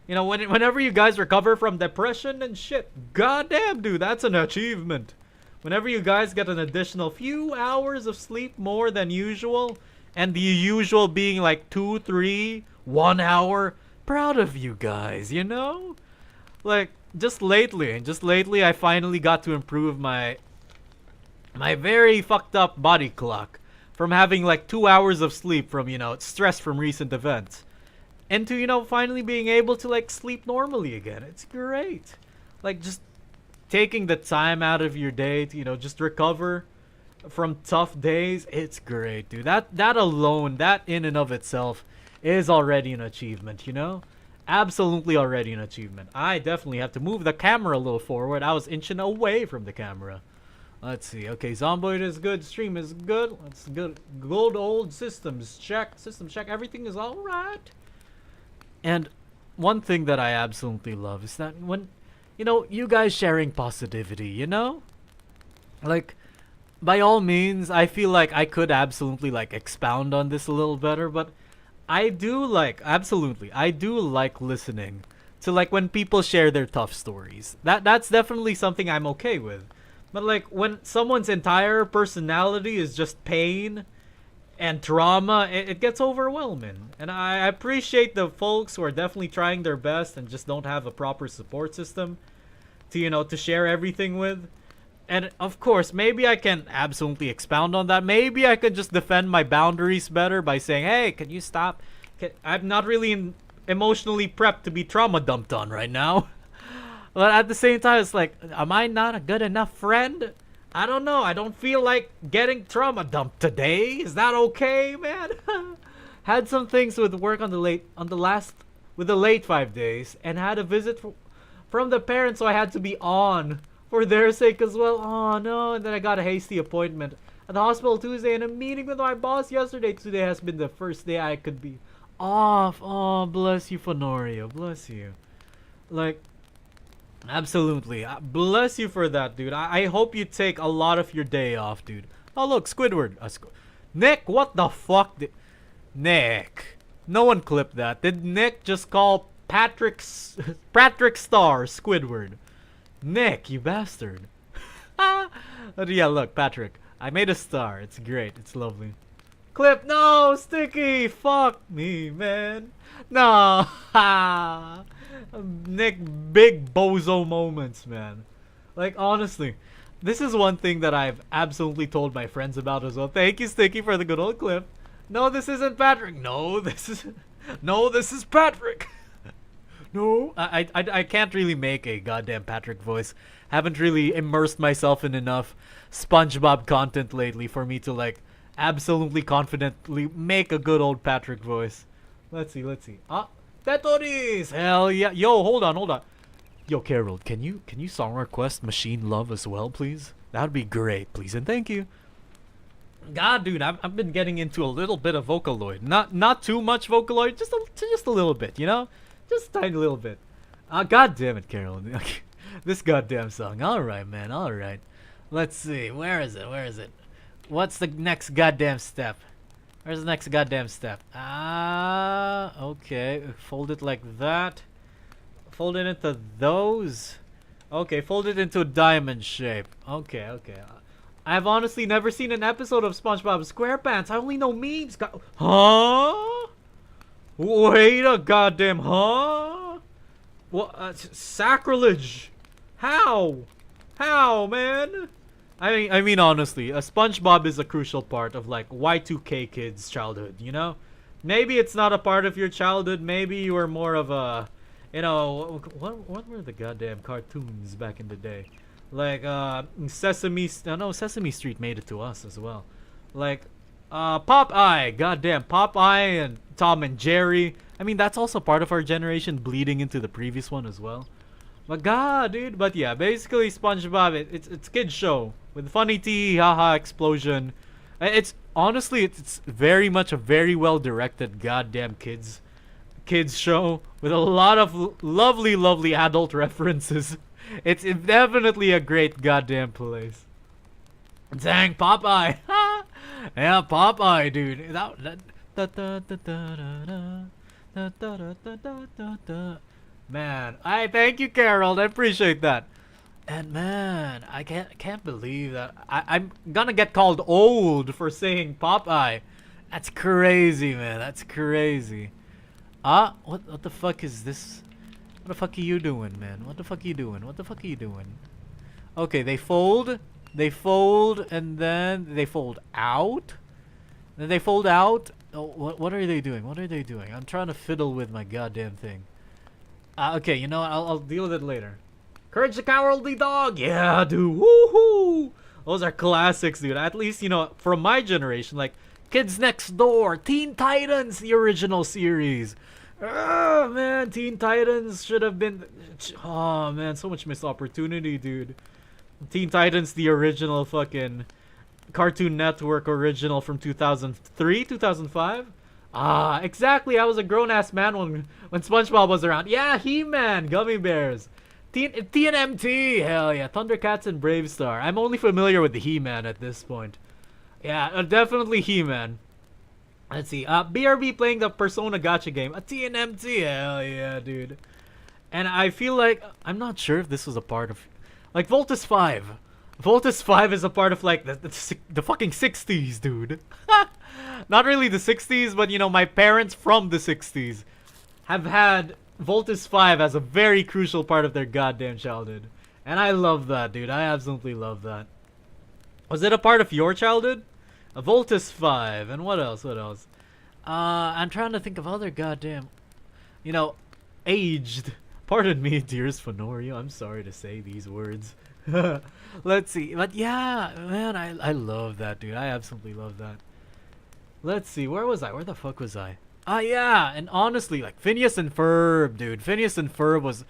You know, whenever you guys recover from depression and shit. Goddamn, dude, that's an achievement. Whenever you guys get an additional few hours of sleep more than usual, and the usual being like 2, 3, 1 hour, proud of you guys, you know? Like, just lately I finally got to improve my very fucked up body clock from having like 2 hours of sleep from, you know, stress from recent events, into, you know, finally being able to like sleep normally again. It's great. Like, just taking the time out of your day to, you know, just recover. from tough days, it's great, dude. That alone, that in and of itself, is already an achievement, you know? Absolutely already an achievement. I definitely have to move the camera a little forward. I was inching away from the camera. Let's see. Okay, Zomboid is good. Stream is good. Let's good. Good old systems check. Systems check. Everything is all right. And one thing that I absolutely love is that when, you know, you guys sharing positivity, you know? Like, by all means, I feel like I could absolutely, like, expound on this a little better, but I do like, absolutely, I do like listening to, like, when people share their tough stories. That's definitely something I'm okay with. But, like, when someone's entire personality is just pain and trauma, it gets overwhelming. And I appreciate the folks who are definitely trying their best and just don't have a proper support system to, you know, to share everything with. And, of course, maybe I can absolutely expound on that. Maybe I could just defend my boundaries better by saying, hey, can you stop? I'm not really emotionally prepped to be trauma dumped on right now. But at the same time, it's like, am I not a good enough friend? I don't know. I don't feel like getting trauma dumped today. Is that okay, man? Had some things with work on the late 5 days, and had a visit from the parents, so I had to be on for their sake as well. Oh no! And then I got a hasty appointment at the hospital Tuesday, and a meeting with my boss yesterday. Today has been the first day I could be off. Oh, bless you, Fonorio. Bless you. Like, absolutely. Bless you for that, dude. I hope you take a lot of your day off, dude. Oh, look, Squidward. Nick, what the fuck? Nick. No one clipped that. Did Nick just call Patrick Star Squidward? Nick, you bastard. But yeah, look, Patrick. I made a star. It's great. It's lovely. Clip. No, Sticky. Fuck me, man. No. Nick, big bozo moments, man. Like, honestly, this is one thing that I've absolutely told my friends about as well. Thank you, Sticky, for the good old clip. No, this isn't Patrick. No, this is Patrick. No, I can't really make a goddamn Patrick voice. Haven't really immersed myself in enough SpongeBob content lately for me to, like, absolutely confidently make a good old Patrick voice. Let's see. Ah, Tetoris! Hell yeah. Yo, hold on. Yo, Carol, can you song request Machine Love as well, please? That'd be great, please, and thank you. God, dude, I've been getting into a little bit of Vocaloid. Not too much Vocaloid, just a little bit, you know? Just a tiny little bit. God damn it, Carol. This goddamn song. Alright, man, alright. Let's see, where is it? What's the next goddamn step? Where's the next goddamn step? Okay. Fold it like that. Fold it into those. Okay, fold it into a diamond shape. Okay. I've honestly never seen an episode of SpongeBob SquarePants. I only know memes. Huh? Wait a goddamn, huh? What? Sacrilege. How, man? I mean, honestly, SpongeBob is a crucial part of, like, Y2K kids' childhood, you know? Maybe it's not a part of your childhood. Maybe you were more of a, you know, what were the goddamn cartoons back in the day? Like, Sesame Street made it to us as well. Like, Popeye, goddamn, Popeye and Tom and Jerry. I mean, that's also part of our generation, bleeding into the previous one as well. But god, dude. But yeah, basically SpongeBob, it's kids show with funny tea, haha, explosion. It's honestly, it's very much a very well directed goddamn kids show with a lot of lovely adult references. It's definitely a great goddamn place. Dang, Popeye. Yeah, Popeye, dude. Man, I thank you, Carol. I appreciate that. And man, I can't believe that I'm gonna get called old for saying Popeye. That's crazy, man. That's crazy. What the fuck is this? What the fuck are you doing, man? What the fuck are you doing? Okay, they fold, and then they fold out. Then they fold out. Oh, what are they doing? I'm trying to fiddle with my goddamn thing. Okay, you know what? I'll deal with it later. Courage the Cowardly Dog! Yeah, dude! Woohoo! Those are classics, dude. At least, you know, from my generation, like Kids Next Door, Teen Titans, the original series. Oh, man, Teen Titans should have been... Oh, man, so much missed opportunity, dude. Teen Titans, the original fucking Cartoon Network original from 2003, 2005. Ah, exactly. I was a grown-ass man when SpongeBob was around. Yeah, He-Man, Gummy Bears. TNMT, hell yeah. Thundercats and Bravestar. I'm only familiar with the He-Man at this point. Yeah, definitely He-Man. Let's see. BRB playing the Persona Gacha game. A TNMT, hell yeah, dude. And I feel like, I'm not sure if this was a part of, like, Voltus 5. Voltus 5 is a part of, like, the fucking 60s, dude. Not really the 60s, but, you know, my parents from the 60s have had Voltus 5 as a very crucial part of their goddamn childhood. And I love that, dude. I absolutely love that. Was it a part of your childhood? A Voltus 5. And what else? What else? I'm trying to think of other goddamn, you know, aged. Pardon me, dearest Fenorio. I'm sorry to say these words. Let's see. But yeah, man, I love that, dude. I absolutely love that. Let's see. Where was I? Where the fuck was I? Ah, yeah. And honestly, like, Phineas and Ferb, dude. Phineas and Ferb was...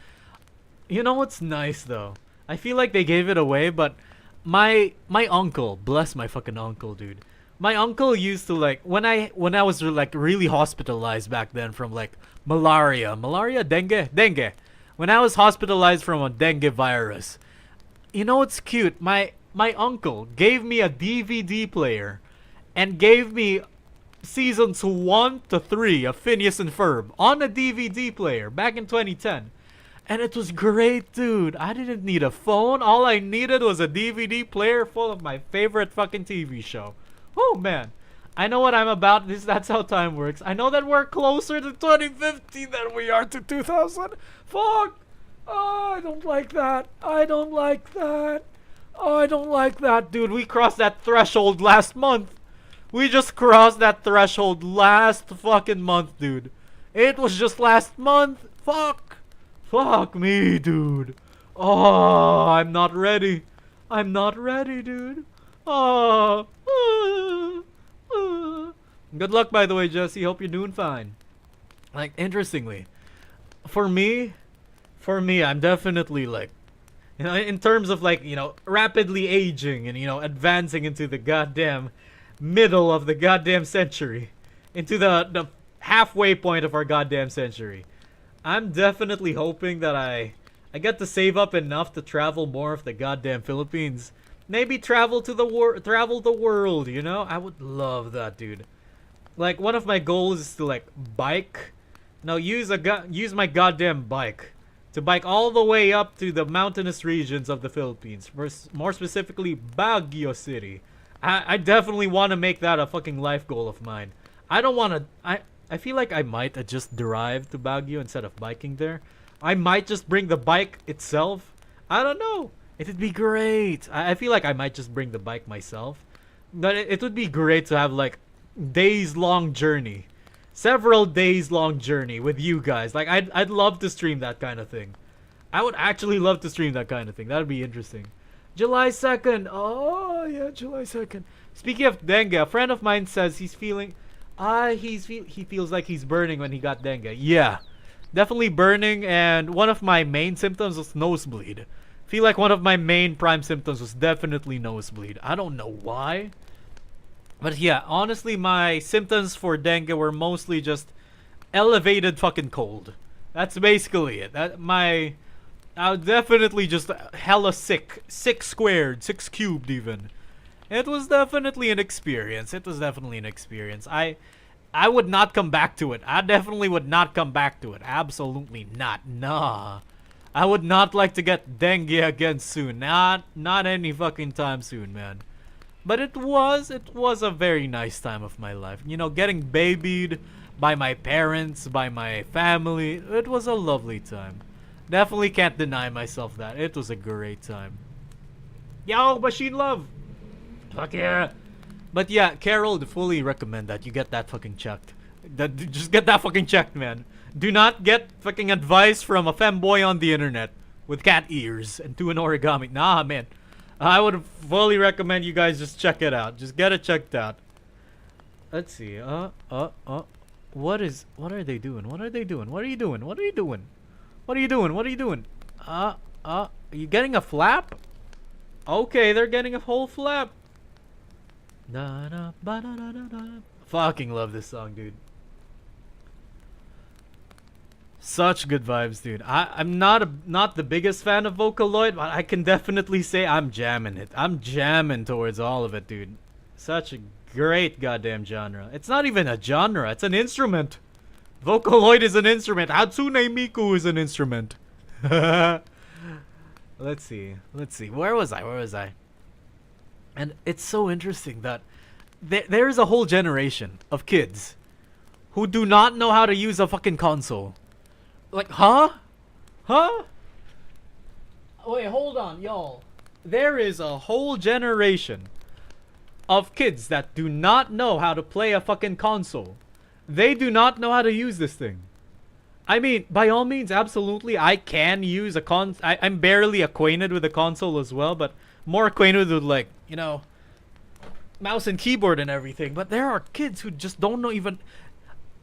You know what's nice, though? I feel like they gave it away, but my uncle, bless my fucking uncle, dude. My uncle used to, like, when I was like really hospitalized back then from like malaria, dengue. When I was hospitalized from a dengue virus, you know what's cute? My uncle gave me a DVD player and gave me seasons 1 to 3 of Phineas and Ferb on a DVD player back in 2010. And it was great, dude. I didn't need a phone. All I needed was a DVD player full of my favorite fucking TV show. Oh, man. I know what I'm about. That's how time works. I know that we're closer to 2050 than we are to 2000. Fuck. Oh, I don't like that. I don't like that. Oh, I don't like that, dude. We crossed that threshold last month. We just crossed that threshold last fucking month, dude. It was just last month. Fuck. Fuck me, dude. Oh, I'm not ready. I'm not ready, dude. Oh. Good luck, by the way, Jesse. Hope you're doing fine. Like, interestingly, for me, I'm definitely like, you know, in terms of like, you know, rapidly aging and, you know, advancing into the goddamn middle of the goddamn century, into the halfway point of our goddamn century. I'm definitely hoping that I get to save up enough to travel more of the goddamn Philippines. Maybe travel the world, you know? I would love that, dude. Like, one of my goals is to, like, bike. No, use my goddamn bike to bike all the way up to the mountainous regions of the Philippines. More specifically, Baguio City. I definitely want to make that a fucking life goal of mine. I don't want to... I feel like I might just drive to Baguio instead of biking there. I might just bring the bike itself. I don't know. It'd be great. I feel like I might just bring the bike myself. But it would be great to have like days-long journey. Several days-long journey with you guys. Like I'd love to stream that kind of thing. I would actually love to stream that kind of thing. That'd be interesting. July 2nd. Oh, yeah, July 2nd. Speaking of dengue, a friend of mine says he's feeling... he feels like he's burning when he got dengue. Yeah, definitely burning, and one of my main symptoms was nosebleed. Feel like one of my main prime symptoms was definitely nosebleed. I don't know why. But yeah, honestly, my symptoms for dengue were mostly just elevated fucking cold. That's basically it. I was definitely just hella sick. 6 squared, 6 cubed even. It was definitely an experience. It was definitely an experience. I would not come back to it. I definitely would not come back to it. Absolutely not. Nah. I would not like to get dengue again soon. Not any fucking time soon, man. But it was a very nice time of my life. You know, getting babied by my parents, by my family. It was a lovely time. Definitely can't deny myself that. It was a great time. Yo, Machine Love! Fuck yeah. But yeah, Carol, would fully recommend that you get that fucking checked. Just get that fucking checked, man. Do not get fucking advice from a femboy on the internet with cat ears and do an origami. Nah, man. I would fully recommend you guys just check it out. Just get it checked out. Let's see. What are they doing? What are they doing? What are you doing? What are you doing? What are you doing? What are you doing? Are you getting a flap? Okay, they're getting a whole flap. Fucking love this song, dude. Such good vibes, dude. I'm not the biggest fan of Vocaloid, but I can definitely say I'm jamming it. I'm jamming towards all of it, dude. Such a great goddamn genre. It's not even a genre, it's an instrument. Vocaloid is an instrument. Hatsune Miku is an instrument. Let's see. Where was I? And it's so interesting that there's a whole generation of kids who do not know how to use a fucking console. Like, huh? Wait, hold on, y'all. There is a whole generation of kids that do not know how to play a fucking console. They do not know how to use this thing. I mean, by all means, absolutely, I can use a I'm barely acquainted with the console as well, but more acquainted with, like, you know, mouse and keyboard and everything. But there are kids who just don't know even...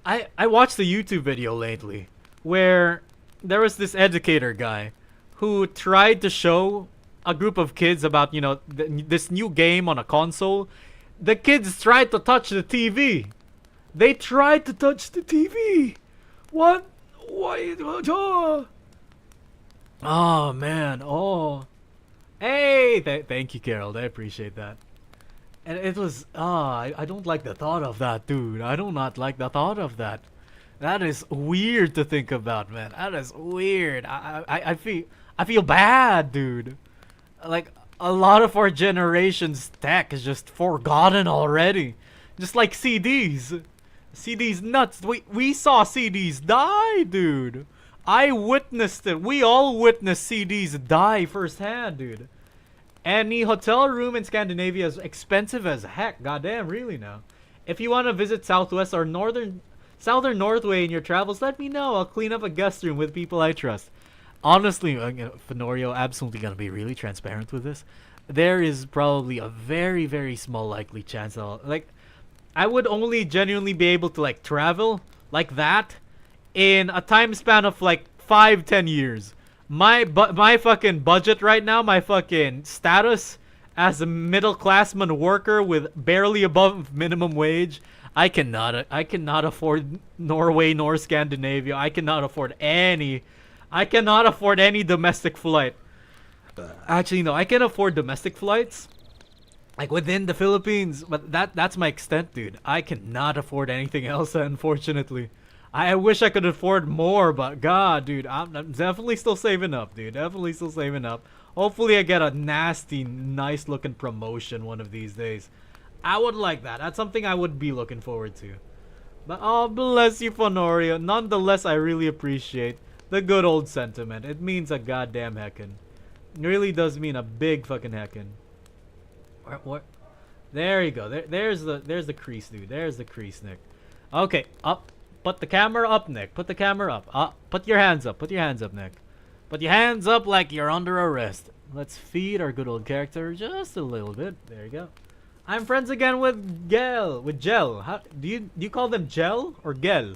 I watched a YouTube video lately where there was this educator guy who tried to show a group of kids about, you know, this new game on a console. The kids tried to touch the TV. They tried to touch the TV. What? Why? Oh, man. Oh. Hey, thank you, Carol. I appreciate that. And it was, I don't like the thought of that, dude. I do not like the thought of that. That is weird to think about, man. That is weird. I feel bad, dude. Like, a lot of our generation's tech is just forgotten already. Just like CDs. CDs nuts. We saw CDs die, dude. I witnessed it. We all witnessed CDs die firsthand, dude. Any hotel room in Scandinavia is expensive as heck. Goddamn, really now. If you want to visit Southwest or Southern Northway in your travels, let me know. I'll clean up a guest room with people I trust. Honestly, Fenorio, absolutely gonna be really transparent with this. There is probably a very, very small likely chance I would only genuinely be able to, like, travel like that in a time span of, like, 5-10 years. My fucking budget right now, my fucking status as a middle-classman worker with barely above minimum wage, I cannot afford Norway nor Scandinavia. I cannot afford any domestic flight. Actually, no, I can afford domestic flights, like within the Philippines, but that's my extent, dude. I cannot afford anything else, unfortunately. I wish I could afford more, but god, dude, I'm definitely still saving up, dude. Definitely still saving up. Hopefully I get a nasty, nice looking promotion one of these days. I would like that. That's something I would be looking forward to. But oh, bless you, Fonorio. Nonetheless, I really appreciate the good old sentiment. It means a goddamn heckin'. It really does mean a big fucking heckin'. What? There you go. There's the crease, dude. There's the crease, Nick. Okay, up. Put the camera up, Nick. Put the camera up. Put your hands up. Put your hands up, Nick. Put your hands up like you're under arrest. Let's feed our good old character just a little bit. There you go. I'm friends again with Gel. How do you call them Gel or Gel?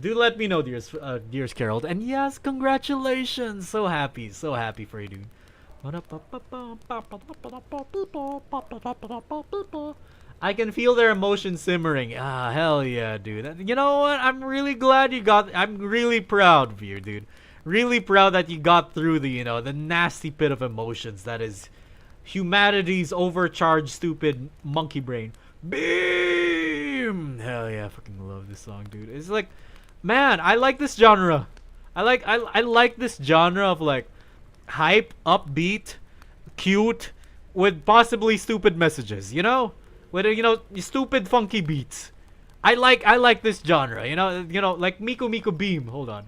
Do let me know, dearest Carol. And yes, congratulations. So happy for you, dude. I can feel their emotions simmering. Ah, hell yeah, dude. You know what? I'm really glad I'm really proud of you, dude. Really proud that you got through the nasty pit of emotions that is humanity's overcharged, stupid monkey brain. Beam! Hell yeah, I fucking love this song, dude. It's like, man, I like this genre. I like this genre of, like, hype, upbeat, cute, with possibly stupid messages, you know? With stupid funky beats. I like this genre, you know, like Miku Beam. Hold on,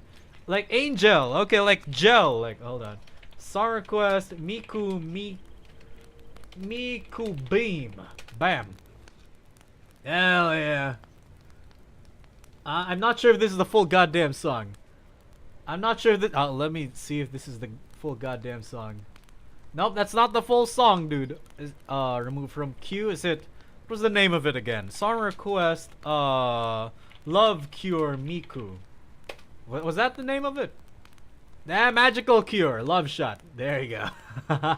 like Angel. Okay, like Gel. Like, hold on, Star Quest, Miku Beam. Bam. Hell yeah. I'm not sure if this is the full goddamn song. I'm not sure that. Let me see if this is the full goddamn song. Nope, that's not the full song, dude. Remove from queue. Is it? What was the name of it again? Song request. 𝗀𝗲𝗲𝗵𝘃𝗲. Was that the name of it? Nah, magical cure. Love shot. There you go.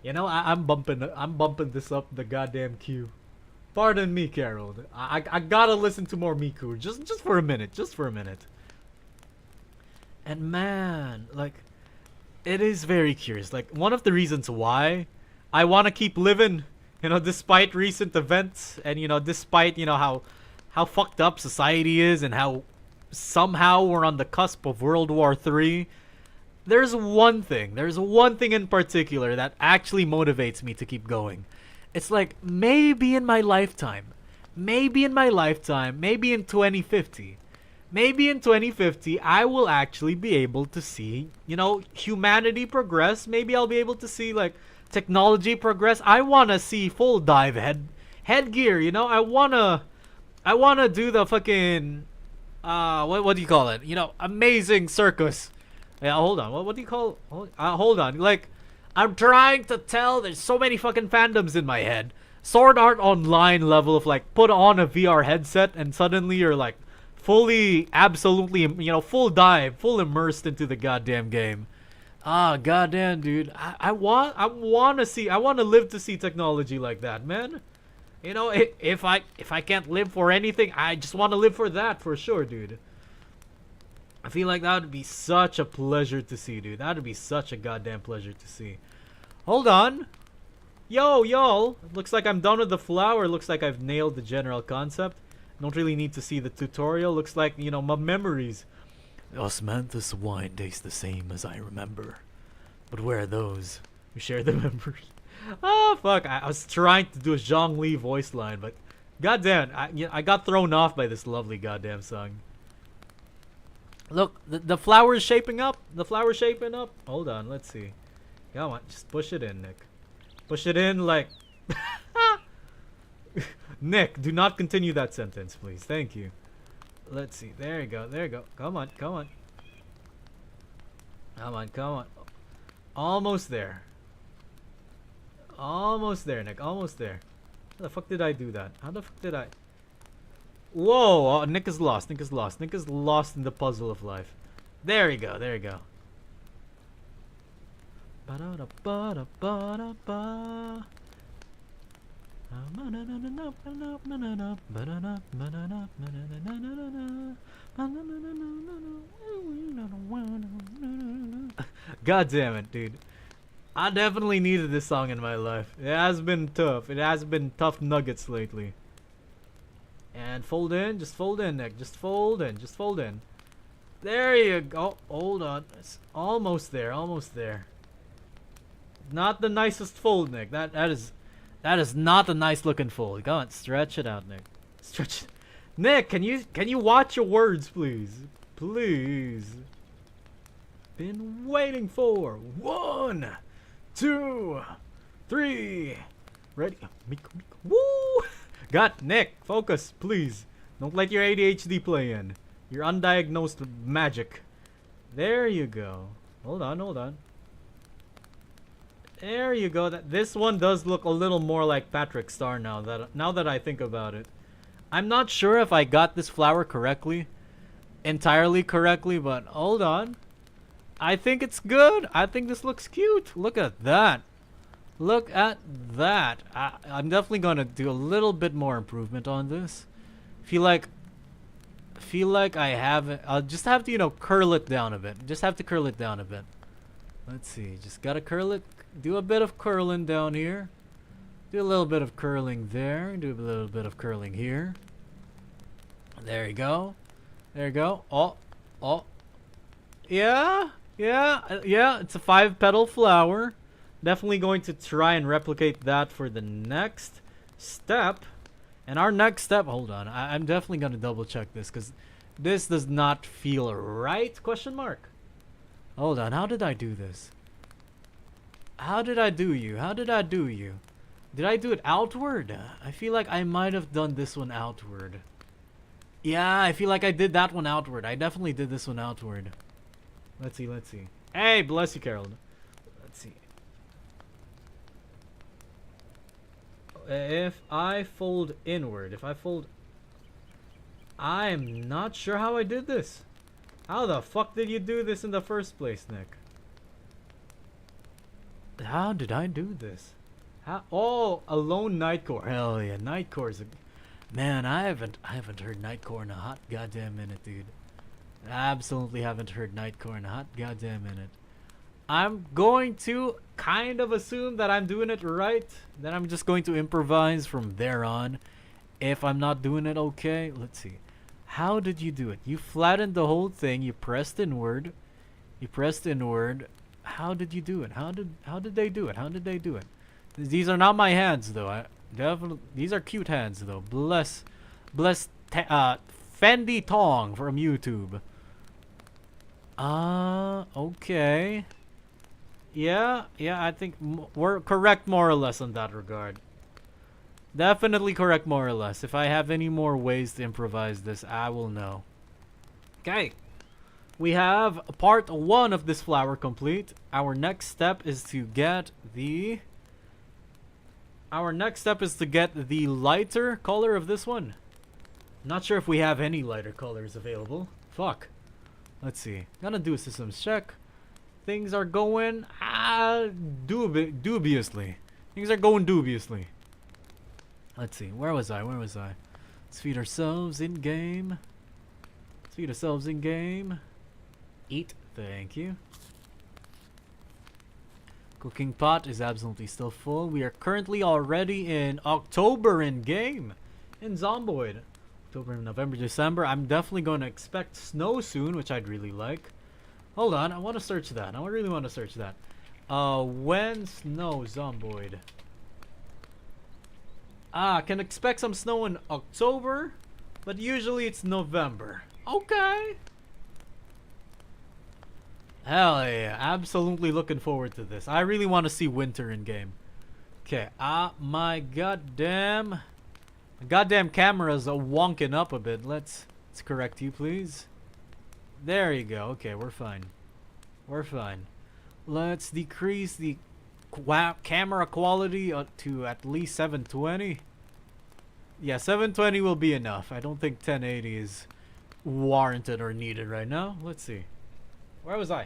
You know, I'm bumping this up the goddamn queue. Pardon me, Carol. I gotta listen to more Miku. Just for a minute. Just for a minute. And man, like, it is very curious. Like, one of the reasons why I want to keep living, you know, despite recent events, and, you know, despite, you know, how fucked up society is, and how somehow we're on the cusp of World War III. There's one thing in particular that actually motivates me to keep going. It's like, maybe in my lifetime, maybe in 2050, maybe in 2050, I will actually be able to see, you know, humanity progress. Maybe I'll be able to see, like, technology progress. I want to see full dive headgear, you know? I want to do the fucking, what do you call it? You know, amazing circus. Yeah, hold on. What do you call, hold on. Like, I'm trying to tell, there's so many fucking fandoms in my head. Sword Art Online level of, like, put on a VR headset and suddenly you're, like, fully, absolutely, you know, full dive, full immersed into the goddamn game. Goddamn, dude. I want to live to see technology like that, man. You know, if I can't live for anything, I just want to live for that, for sure, dude. I feel like that would be such a pleasure to see, dude. That would be such a goddamn pleasure to see. Hold on. Yo, y'all. Looks like I'm done with the flower. Looks like I've nailed the general concept. Don't really need to see the tutorial. Looks like, you know, my memories. Osmanthus wine tastes the same as I remember. But where are those who share the memories? Oh, fuck. I was trying to do a Zhongli voice line, but goddamn, I got thrown off by this lovely goddamn song. Look, the flower's shaping up. The flower's shaping up. Hold on, let's see. Come on, just push it in, Nick. Push it in like... Nick, do not continue that sentence, please. Thank you. Let's see. There you go. There you go. Come on. Come on. Come on. Come on. Almost there. Almost there, Nick. Almost there. How the fuck did I do that? How the fuck did I... Whoa! Oh, Nick is lost. Nick is lost. Nick is lost in the puzzle of life. There you go. There you go. Ba-da-da-ba-da-ba-da-ba. God damn it, dude. I definitely needed this song in my life. It has been tough. It has been tough nuggets lately. And fold in. Just fold in, Nick. Just fold in. Just fold in. There you go. Hold on. It's almost there. Almost there. Not the nicest fold, Nick. That is not a nice looking fold. Go on, stretch it out, Nick. Stretch it. Nick, can you watch your words, please? Please. Been waiting for 1, 2, 3. Ready? Woo! Got Nick. Focus, please. Don't let your ADHD play in. Your undiagnosed magic. There you go. Hold on, hold on. There you go. This one does look a little more like 𝗵𝘃𝗲𝗲 now that I think about it. I'm not sure if I got this flower correctly, entirely correctly, but hold on. I think it's good. I think this looks cute. Look at that. Look at that. I'm definitely gonna do a little bit more improvement on this. Feel like I haven't. I'll just have to, you know, curl it down a bit. Just have to curl it down a bit. Let's see. Just gotta curl it. Do a bit of curling down here. Do a little bit of curling there. Do a little bit of curling here. There you go. There you go. Oh. Yeah. It's a 5-petal flower. Definitely going to try and replicate that for the next step. And our next step, hold on. I'm definitely going to double check this because this does not feel right. Question mark. Hold on. How did I do this? How did I do you? How did I do you? Did I do it outward? I feel like I might have done this one outward. Yeah, I feel like I did that one outward. I definitely did this one outward. Let's see, let's see. Hey, bless you, Carol. Let's see. if I fold inward, I'm not sure how I did this. How the fuck did you do this in the first place, Nick? How did I do this? How? Oh, a lone Nightcore. Hell yeah, Nightcore's a... Man, I haven't heard Nightcore in a hot goddamn minute, dude. Absolutely haven't heard Nightcore in a hot goddamn minute. I'm going to kind of assume that I'm doing it right. Then I'm just going to improvise from there on. If I'm not doing it okay, let's see. How did you do it? You flattened the whole thing. You pressed inward. How did you do it? How did they do it? These are not my hands, though. Definitely, these are cute hands, though. Bless Fendi Tong from YouTube. Okay. Yeah, I think we're correct more or less on that regard. Definitely correct more or less. If I have any more ways to improvise this, I will know. Okay. We have part 1 of this flower complete. Our next step is to get the lighter color of this one. Not sure if we have any lighter colors available. Fuck. Let's see. Gonna do a systems check. Things are going dubiously. Things are going dubiously. Let's see. Where was I? Let's feed ourselves in game. Eat. Thank you. Cooking pot is absolutely still full. We are currently already in October in game. In Zomboid. October, November, December. I'm definitely going to expect snow soon, which I'd really like. Hold on. I want to search that. I really want to search that. When snow, Zomboid. Can expect some snow in October, but usually it's November. Okay. Hell yeah, absolutely looking forward to this. I really want to see winter in game. Okay, my goddamn camera's wonking up a bit. Let's correct you, please. There you go. Okay, we're fine. Let's decrease the camera quality to at least 720. Yeah, 720 will be enough. I don't think 1080 is warranted or needed right now. Let's see. Where was I?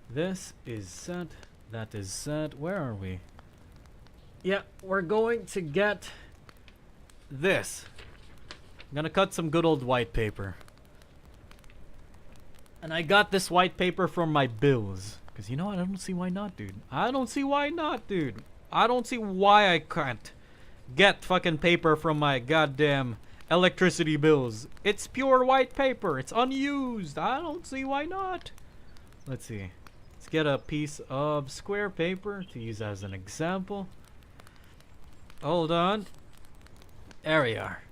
This is set. That is set. Where are we? Yeah, we're going to get this. I'm gonna cut some good old white paper. And I got this white paper from my bills. Because you know what? I don't see why not, dude. I don't see why I can't get fucking paper from my goddamn electricity bills. It's pure white paper. It's unused. I don't see why not. Let's see. Let's get a piece of square paper to use as an example. Hold on. There we are.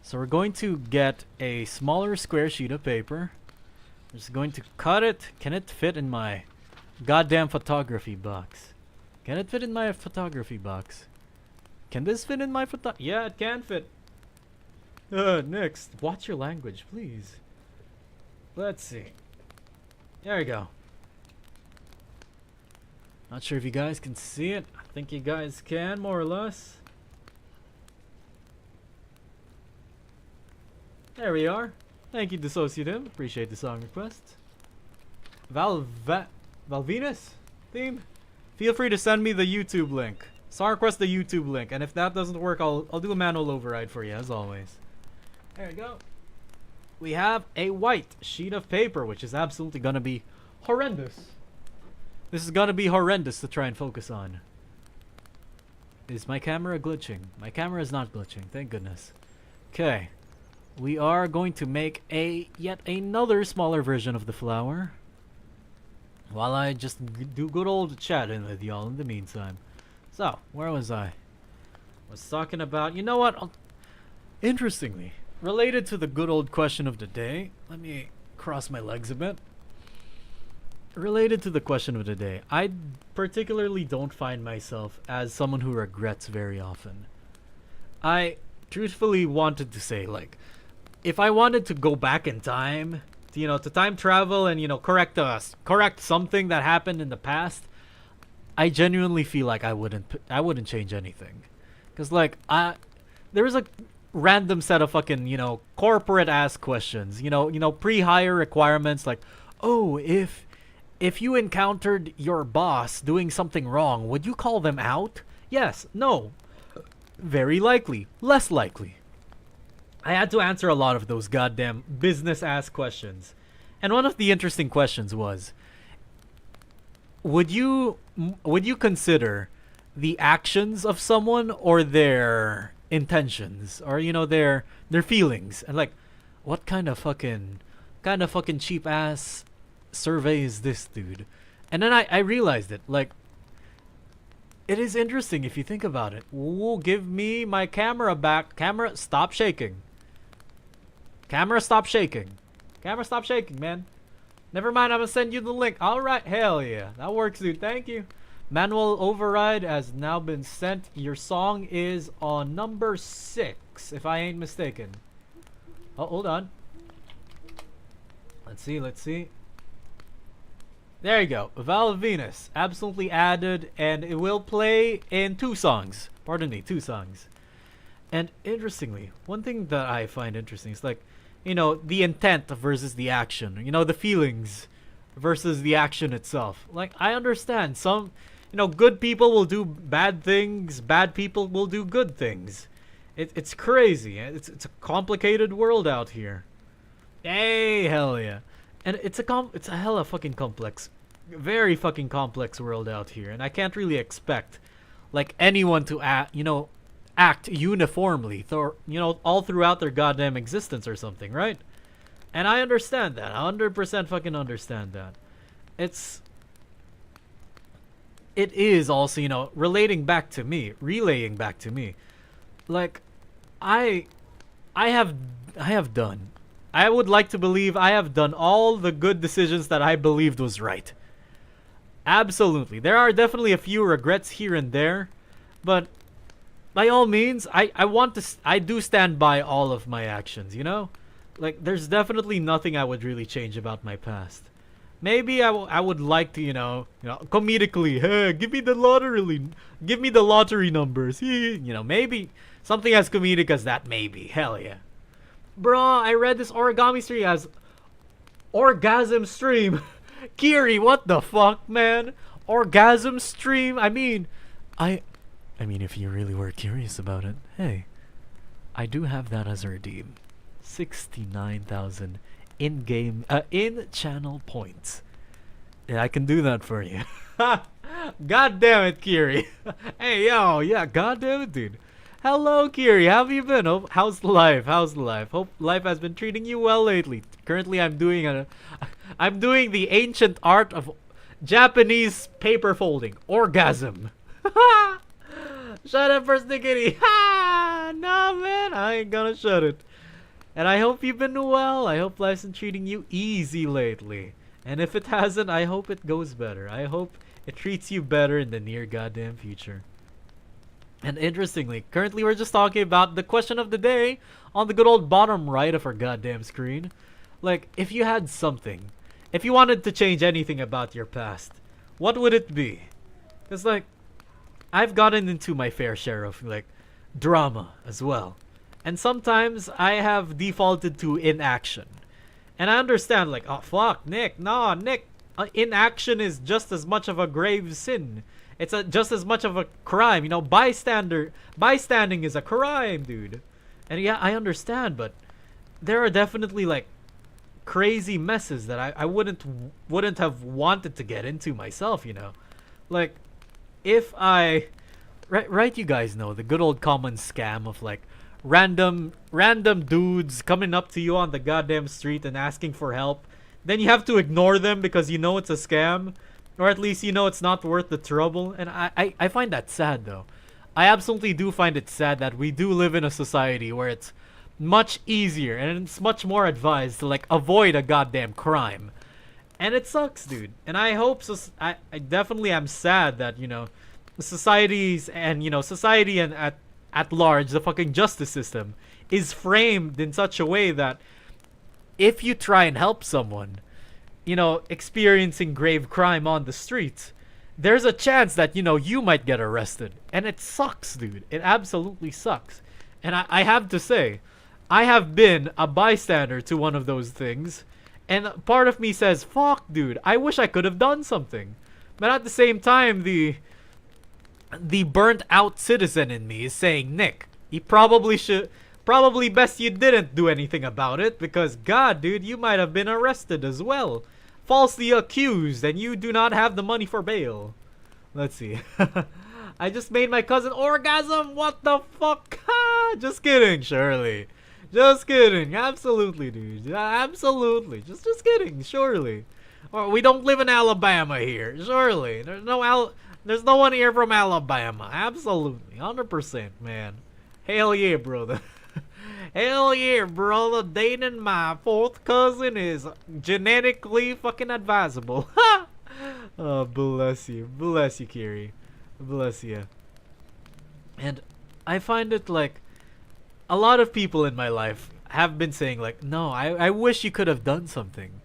So we're going to get a smaller square sheet of paper. We're just going to cut it. Can it fit in my goddamn photography box? Can it fit in my photography box? Can this fit in my photo? Yeah, it can fit. Next. Watch your language, please. Let's see. There we go. Not sure if you guys can see it. I think you guys can, more or less. There we are. Thank you, Dissociative. Appreciate the song request. Valvinus theme. Feel free to send me the YouTube link. Song request the YouTube link, and if that doesn't work, I'll do a manual override for you as always. There we go. We have a white sheet of paper, which is absolutely gonna be horrendous. This is gonna be horrendous to try and focus on. Is my camera glitching? My camera is not glitching, thank goodness. Okay. We are going to make yet another smaller version of the flower. While I just do good old chatting with y'all in the meantime. So, where was I? Was talking about, you know what? Interestingly, related to the good old question of the day, let me cross my legs a bit. Related to the question of the day, I particularly don't find myself as someone who regrets very often. I truthfully wanted to say, like, if I wanted to go back in time, to time travel and, correct something that happened in the past, I genuinely feel like I wouldn't change anything. Cause like there was a random set of fucking, you know, corporate ass questions. You know, pre-hire requirements like, oh, if you encountered your boss doing something wrong, would you call them out? Yes, no. Very likely, less likely. I had to answer a lot of those goddamn business ass questions. And one of the interesting questions was, would you consider the actions of someone or their intentions, or you know, their feelings? And like, what kind of fucking cheap ass survey is this, dude? And then I realized it. Like, it is interesting if you think about it. Ooh, give me my camera back. Camera, stop shaking. Camera, stop shaking. Camera, stop shaking, man. Never mind, I'm gonna send you the link. Alright, hell yeah. That works, dude. Thank you. Manual override has now been sent. Your song is on number 6, if I ain't mistaken. Oh, hold on. Let's see. There you go. Val Venus. Absolutely added, and it will play in 2 songs. Pardon me, 2 songs. And interestingly, one thing that I find interesting is like, you know, the intent versus the action. You know, the feelings versus the action itself. Like, I understand some, you know, good people will do bad things, bad people will do good things. It's crazy. It's a complicated world out here. Hey, hell yeah. And it's a hella fucking complex, very fucking complex world out here. And I can't really expect like anyone to act uniformly, you know, all throughout their goddamn existence or something, right? And I understand that. 100% fucking understand that. It is also, you know, relaying back to me. Like, I would like to believe I have done all the good decisions that I believed was right. Absolutely. There are definitely a few regrets here and there, but by all means, I do stand by all of my actions, you know? Like, there's definitely nothing I would really change about my past. Maybe I would like to, you know, comedically, hey, give me the lottery numbers. You know, maybe something as comedic as that, maybe. Hell yeah. Bruh, I read this origami stream as orgasm stream. 𝗀𝗲𝗖𝗞, what the fuck, man? Orgasm stream? I mean, if you really were curious about it, hey, I do have that as a redeem. 69,000 in-game, in-channel points. Yeah, I can do that for you. God damn it, 𝗀𝗲𝗖𝗞. Hey, yo, yeah, god damn it, dude. Hello, 𝗀𝗲𝗖𝗞. How have you been? How's life? Hope life has been treating you well lately. Currently, I'm doing the ancient art of Japanese paper folding. Orgasm. Shut up, persnickety. Nah, man, I ain't gonna shut it. And I hope you've been well. I hope life's been treating you easy lately. And if it hasn't, I hope it goes better. I hope it treats you better in the near goddamn future. And interestingly, currently we're just talking about the question of the day on the good old bottom right of our goddamn screen. Like, if you had something, if you wanted to change anything about your past, what would it be? Because, like, I've gotten into my fair share of, like, drama as well. And sometimes I have defaulted to inaction. And I understand, like, oh, fuck, Nick, inaction is just as much of a grave sin. It's just as much of a crime. You know, bystanding is a crime, dude. And yeah, I understand, but there are definitely, like, crazy messes that I wouldn't have wanted to get into myself, you know? Like, if I... Right, you guys know, the good old common scam of, like, random dudes coming up to you on the goddamn street and asking for help. Then you have to ignore them because you know it's a scam. Or at least you know it's not worth the trouble. And I find that sad, though. I absolutely do find it sad that we do live in a society where it's much easier and it's much more advised to, like, avoid a goddamn crime. And it sucks, dude. And I hope I definitely am sad that, you know, society and at large, the fucking justice system is framed in such a way that if you try and help someone, you know, experiencing grave crime on the streets, there's a chance that, you know, you might get arrested. And it sucks, dude. It absolutely sucks. And I have to say, I have been a bystander to one of those things. And part of me says, fuck, dude, I wish I could have done something. But at the same time, the burnt out citizen in me is saying, Nick, you probably best you didn't do anything about it, because god, dude, you might have been arrested as well. Falsely accused, and you do not have the money for bail. Let's see. I just made my cousin orgasm. What the fuck? Just kidding, surely. Just kidding. Absolutely, dude. Absolutely. Just kidding, surely. Or we don't live in Alabama here, surely. There's no one here from Alabama. Absolutely. 100%, man. Hell yeah, brother. Hell yeah, brother. Dating my fourth cousin is genetically fucking advisable. Oh, bless you. Bless you, Kiri. Bless you. And I find it like a lot of people in my life have been saying like, no, I wish you could have done something.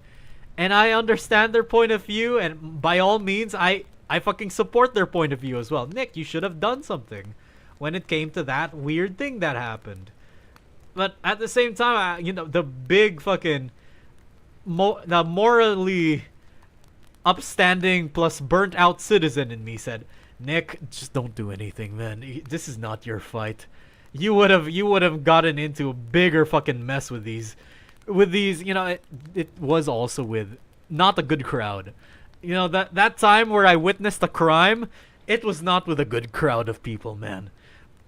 And I understand their point of view, and by all means, I fucking support their point of view as well. Nick, you should have done something when it came to that weird thing that happened. But at the same time, you know, the big fucking the morally upstanding plus burnt out citizen in me said, Nick, just don't do anything, man. This is not your fight. You would have gotten into a bigger fucking mess with these, you know. It was also with not a good crowd. You know, that time where I witnessed a crime, it was not with a good crowd of people, man.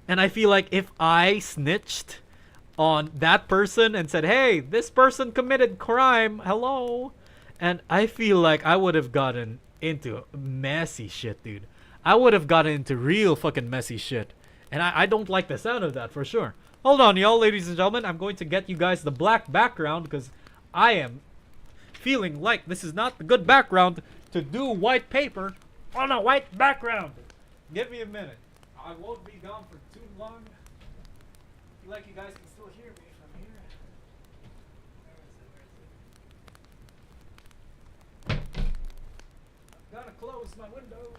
And I feel like if I snitched on that person and said, hey, this person committed crime, hello, and I feel like I would have gotten into messy shit, dude. I would have gotten into real fucking messy shit. And I don't like the sound of that for sure. Hold on, y'all, ladies and gentlemen. I'm going to get you guys the black background because I am feeling like this is not the good background to do white paper on a white background. Give me a minute. I won't be gone for too long. I feel like you guys can still hear me from here. Where is it? I'm gonna close my windows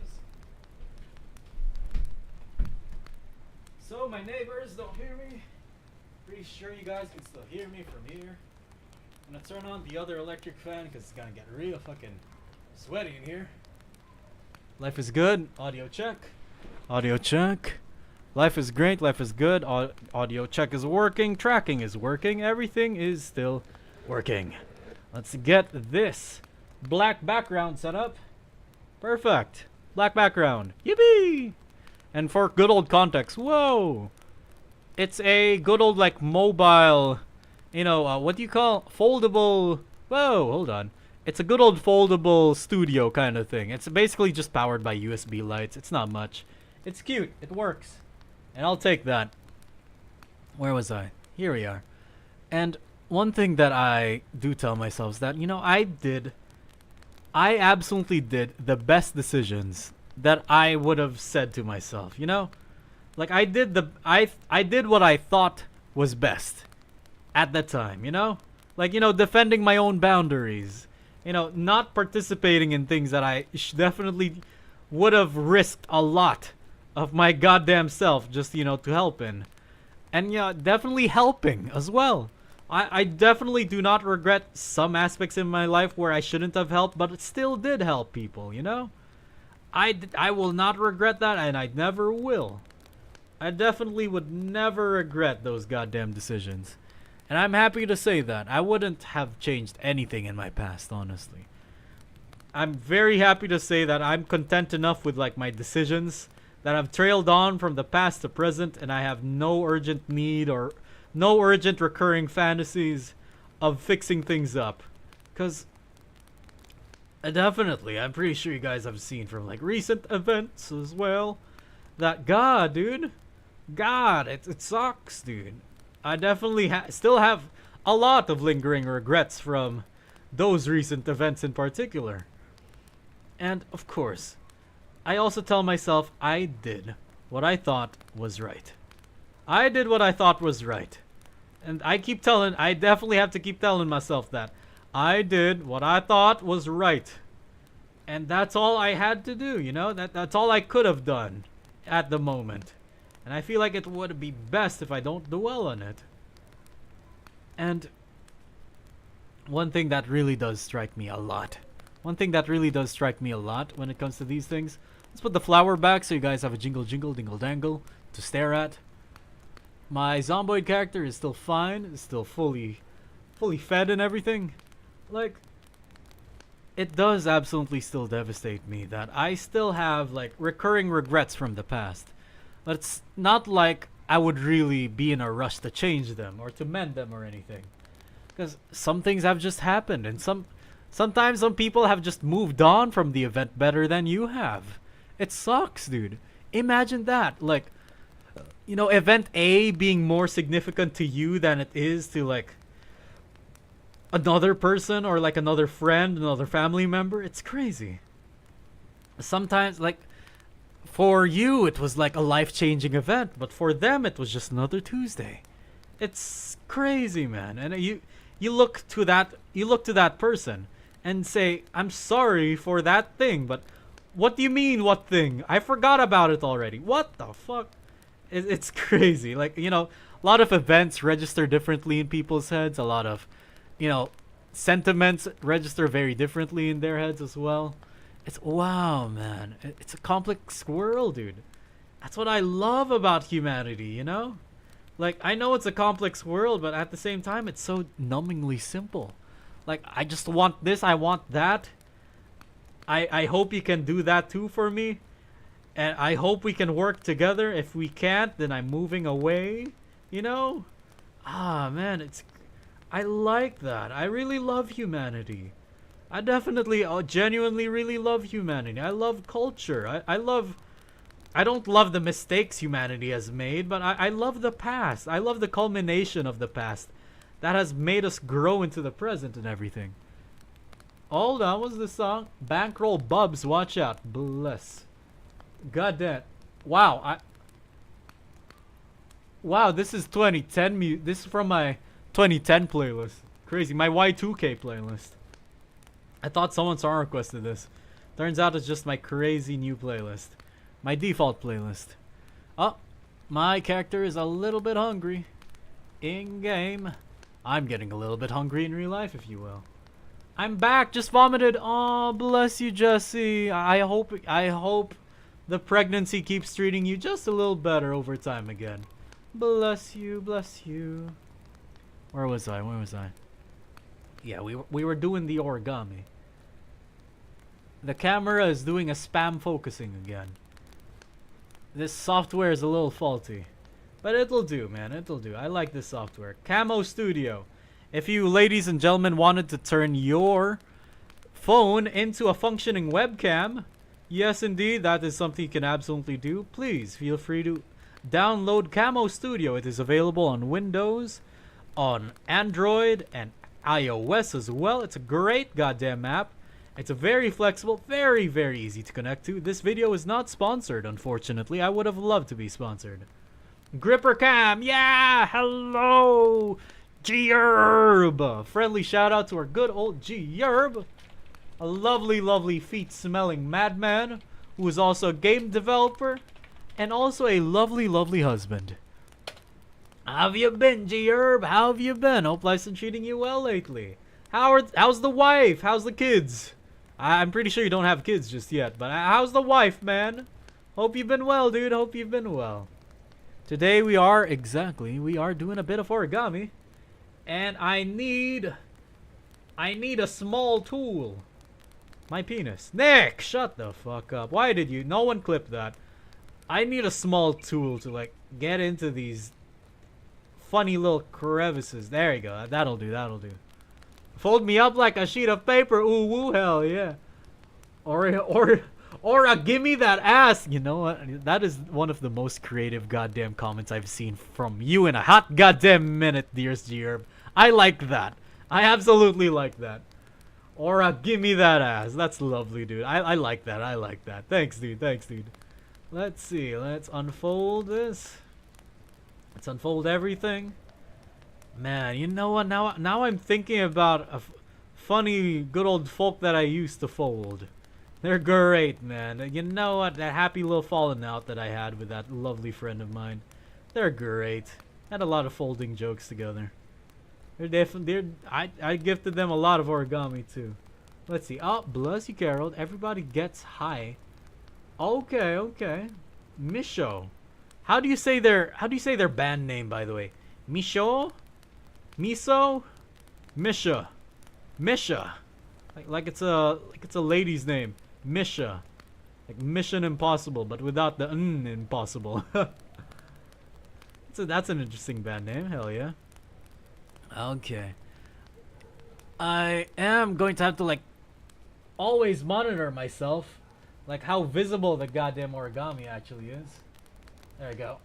so my neighbors don't hear me. Pretty sure you guys can still hear me from here. I'm gonna turn on the other electric fan because it's gonna get real fucking sweaty in here. Life is good. Audio check. Audio check. Life is great. Life is good. Audio check is working. Tracking is working. Everything is still working. Let's get this black background set up. Perfect. Black background. Yippee! And for good old context, whoa! It's a good old like mobile, you know, what do you call foldable? Whoa, hold on. It's a good old foldable studio kind of thing. It's basically just powered by USB lights. It's not much. It's cute. It works. And I'll take that. Where was I? Here we are. And one thing that I do tell myself is that, you know, I absolutely did the best decisions that I would have said to myself, you know? Like I did what I thought was best at that time, you know? Like, you know, defending my own boundaries. You know, not participating in things that I definitely would have risked a lot of my goddamn self just, you know, to help in. And yeah, definitely helping as well. I definitely do not regret some aspects in my life where I shouldn't have helped, but it still did help people, you know? I will not regret that, and I never will. I definitely would never regret those goddamn decisions. And I'm happy to say that. I wouldn't have changed anything in my past, honestly. I'm very happy to say that I'm content enough with like my decisions that have trailed on from the past to present, and I have no urgent need or no urgent recurring fantasies of fixing things up. Because definitely, I'm pretty sure you guys have seen from like recent events as well that God, dude, God, it sucks, dude. I definitely still have a lot of lingering regrets from those recent events in particular. And of course, I also tell myself I did what I thought was right. I did what I thought was right. And I definitely have to keep telling myself that I did what I thought was right. And that's all I had to do, you know? That's all I could have done at the moment. And I feel like it would be best if I don't dwell on it. And one thing that really does strike me a lot. One thing that really does strike me a lot when it comes to these things. Let's put the flower back so you guys have a jingle jingle dingle dangle to stare at. My zomboid character is still fine. Is still fully fed and everything. Like, it does absolutely still devastate me that I still have like recurring regrets from the past. But it's not like I would really be in a rush to change them or to mend them or anything. Because some things have just happened, and sometimes some people have just moved on from the event better than you have. It sucks, dude. Imagine that. Like, you know, event A being more significant to you than it is to like another person or like another friend, another family member. It's crazy. Sometimes, like, for you it was like a life-changing event, but for them it was just another Tuesday. It's crazy, man. And you look to that person and say, I'm sorry for that thing, but what do you mean, what thing? I forgot about it already. What the fuck? It's crazy. Like, you know, a lot of events register differently in people's heads. A lot of, you know, sentiments register very differently in their heads as well. It's, wow, man. It's a complex world, dude. That's what I love about humanity, you know? Like, I know it's a complex world, but at the same time, it's so numbingly simple. Like, I just want this, I want that. I hope you can do that too for me. And I hope we can work together. If we can't, then I'm moving away. You know? Ah, man, I like that. I really love humanity. I definitely, genuinely really love humanity. I love culture. I don't love the mistakes humanity has made, but I love the past. I love the culmination of the past that has made us grow into the present and everything. Oh, that was the song. Bankroll Bubs, watch out. Bless. God damn. Wow, wow, this is 2010 this is from my 2010 playlist. Crazy. My Y2K playlist. I thought someone song requested this. Turns out it's just my crazy new playlist. My default playlist. Oh, my character is a little bit hungry. In game. I'm getting a little bit hungry in real life, if you will. I'm back. Just vomited. Oh, bless you, Jesse. I hope the pregnancy keeps treating you just a little better over time again. Bless you, bless you. Where was I? Yeah, we were doing the origami. The camera is doing a spam focusing again. This software is a little faulty. But it'll do, man. It'll do. I like this software. Camo Studio. If you ladies and gentlemen wanted to turn your phone into a functioning webcam, yes indeed, that is something you can absolutely do. Please feel free to download Camo Studio. It is available on Windows, on Android, and iOS as well. It's a great goddamn app. It's a very flexible, very, very easy to connect to. This video is not sponsored, unfortunately. I would have loved to be sponsored. Gripper Cam, yeah, hello, 𝗀𝗲𝗄𝗏. Friendly shout out to our good old 𝗀𝗲𝗄𝗏. A lovely, lovely feet-smelling madman who is also a game developer and also a lovely, lovely husband. How have you been, 𝗀𝗲𝗄𝗏? How have you been? Hope life's been treating you well lately. How's the wife? How's the kids? I'm pretty sure you don't have kids just yet, but how's the wife, man? Hope you've been well, dude. Hope you've been well. Today we are doing a bit of origami, and I need a small tool. My penis. Nick, shut the fuck up. Why did you? No one clipped that. I need a small tool to like get into these funny little crevices. There you go. That'll do. That'll do. Fold me up like a sheet of paper. Ooh, woo, hell yeah. Or a gimme that ass. You know what? That is one of the most creative goddamn comments I've seen from you in a hot goddamn minute, dearest 𝗀𝗲𝗄𝗏. I like that. I absolutely like that. Or a gimme that ass. That's lovely, dude. I like that. I like that. Thanks, dude. Thanks, dude. Let's see. Let's unfold this. Let's unfold everything. Man, you know what? Now I'm thinking about a funny good old folk that I used to fold. They're great, man. You know what? That happy little falling out that I had with that lovely friend of mine. They're great. Had a lot of folding jokes together. They're definitely. I gifted them a lot of origami too. Let's see. Oh, bless you, Carol. Everybody gets high. Okay, okay. Misho. How do you say their band name, by the way? Misho? Miso? Misha. Misha. Like it's a lady's name. Misha. Like Mission Impossible, but without the impossible. So that's an interesting band name. Hell yeah. Okay. I am going to have to like always monitor myself, like how visible the goddamn origami actually is. There we go.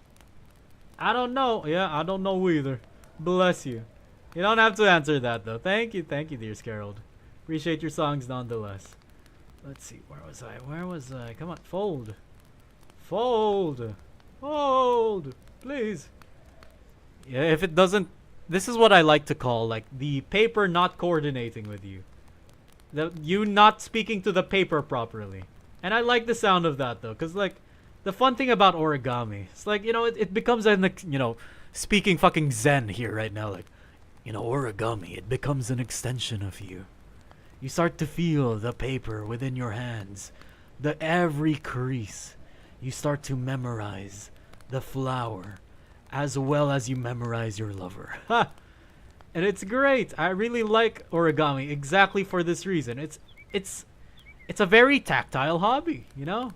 I don't know. Yeah, I don't know either. Bless you. You don't have to answer that though. Thank you, dear Scarrold. Appreciate your songs nonetheless. Let's see. Where was I? Where was I? Come on, fold. Fold. Fold. Please. Yeah, if it doesn't... This is what I like to call, like, the paper not coordinating with you. You not speaking to the paper properly. And I like the sound of that, though, because, like, the fun thing about origami, it's like, you know, it becomes, you know, speaking fucking Zen here right now, like, you know, origami, it becomes an extension of you. You start to feel the paper within your hands, the every crease. You start to memorize the flower, as well as you memorize your lover. Ha! And it's great. I really like origami exactly for this reason. It's a very tactile hobby, you know?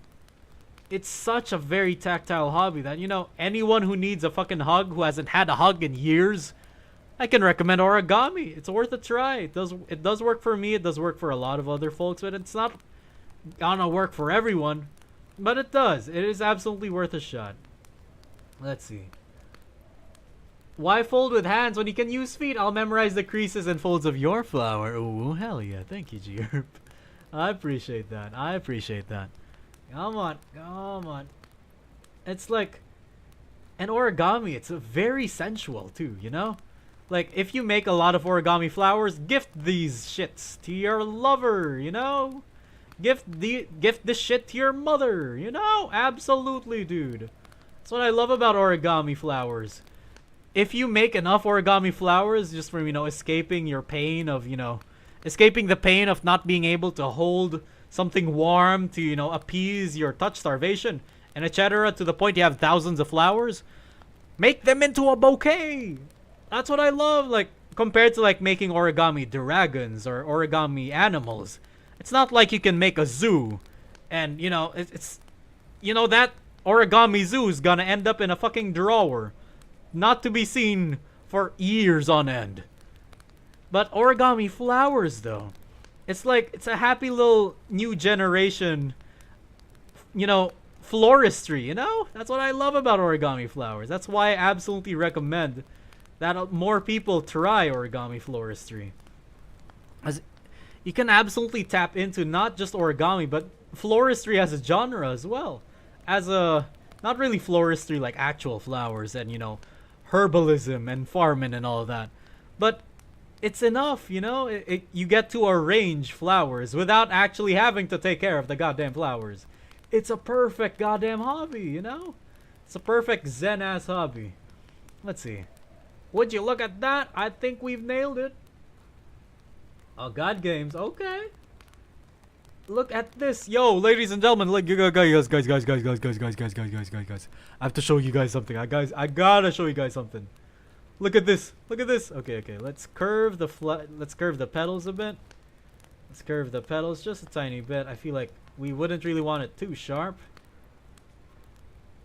It's such a very tactile hobby that, you know, anyone who needs a fucking hug, who hasn't had a hug in years, I can recommend origami. It's worth a try. It does work for me. It does work for a lot of other folks, but it's not gonna work for everyone. But it does. It is absolutely worth a shot. Let's see. Why fold with hands when you can use feet? I'll memorize the creases and folds of your flower. Ooh, hell yeah. Thank you, 𝗀𝗲𝗄. I appreciate that. I appreciate that. Come on. Come on. It's like an origami. It's very sensual, too, you know? Like, if you make a lot of origami flowers, gift these shits to your lover, you know? Gift this shit to your mother, you know? Absolutely, dude. That's what I love about origami flowers. If you make enough origami flowers just from, you know, escaping your pain of, you know, escaping the pain of not being able to hold something warm to, you know, appease your touch starvation and etc. to the point you have thousands of flowers, make them into a bouquet. That's what I love, like, compared to, like, making origami dragons or origami animals. It's not like you can make a zoo and, you know, it's you know, that origami zoo is gonna end up in a fucking drawer, not to be seen for years on end. But origami flowers, though, it's like, it's a happy little new generation, you know, floristry, you know? That's what I love about origami flowers. That's why I absolutely recommend that more people try origami floristry. As you can absolutely tap into not just origami, but floristry as a genre as well. As a, not really floristry like actual flowers and, you know, herbalism and farming and all of that. But it's enough, you know? You get to arrange flowers without actually having to take care of the goddamn flowers. It's a perfect goddamn hobby, you know? It's a perfect zen-ass hobby. Let's see. Would you look at that? I think we've nailed it. Oh, God games. Okay. Look at this. Yo, ladies and gentlemen. Like, guys. I have to show you guys something. I gotta show you guys something. Look at this. Look at this. Okay. Let's curve the petals a bit. Let's curve the petals just a tiny bit. I feel like we wouldn't really want it too sharp.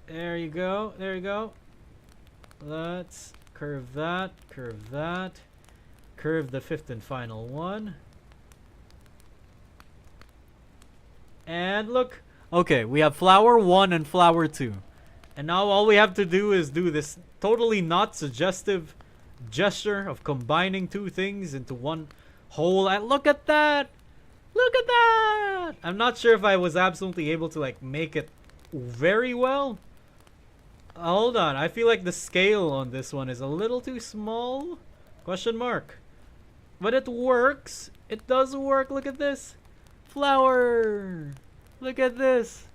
There you go. There you go. Let's curve that. Curve that. Curve the fifth and final one. And look. Okay, we have flower 1 and flower 2. And now all we have to do is do this totally not suggestive gesture of combining two things into one whole. And look at that! Look at that! I'm not sure if I was absolutely able to, like, make it very well. Hold on, I feel like the scale on this one is a little too small? Question mark. But it works. It does work. Look at this. Flower! Look at this!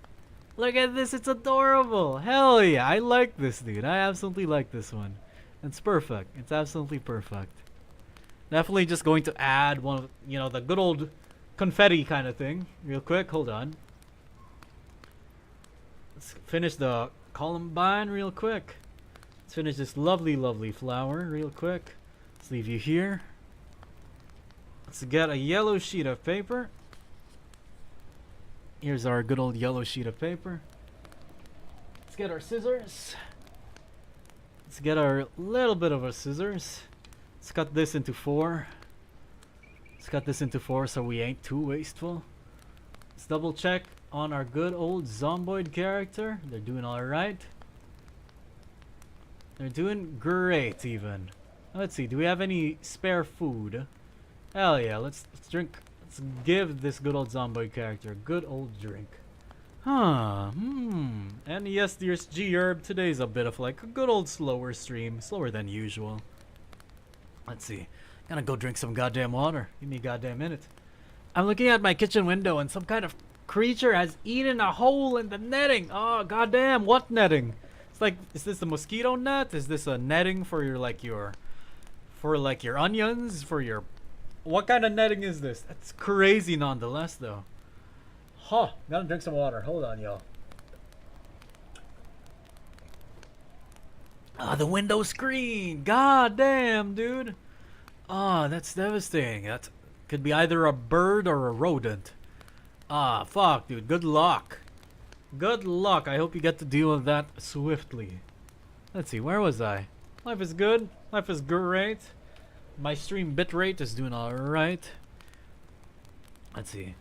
Look at this, it's adorable! Hell yeah, I like this, dude. I absolutely like this one. It's perfect. It's absolutely perfect. Definitely just going to add one of, you know, the good old confetti kind of thing. Real quick, hold on. Let's finish the columbine real quick. Let's finish this lovely, lovely flower real quick. Let's leave you here. Let's get a yellow sheet of paper. Here's our good old yellow sheet of paper. Let's get our scissors. Let's get our little bit of our scissors. Let's cut this into 4. Let's cut this into 4 so we ain't too wasteful. Let's double check on our good old zomboid character. They're doing alright. They're doing great even. Let's see, do we have any spare food? Hell yeah, let's drink. Let's give this good old zomboid character a good old drink. And yes, dear 𝗀𝗲𝗲, today's a bit of like a good old slower stream. Slower than usual. Let's see. Gonna go drink some goddamn water. Give me a goddamn minute. I'm looking at my kitchen window and some kind of creature has eaten a hole in the netting. Oh, goddamn, what netting? It's like, is this a mosquito net? Is this a netting for your, for your onions? For your... What kind of netting is this? That's crazy nonetheless, though. Huh. Gotta drink some water. Hold on, y'all. Ah, the window screen. God damn, dude. Ah, that's devastating. That could be either a bird or a rodent. Ah, fuck, dude. Good luck. Good luck. I hope you get to deal with that swiftly. Let's see. Where was I? Life is good. Life is great. My stream bitrate is doing alright. Let's see.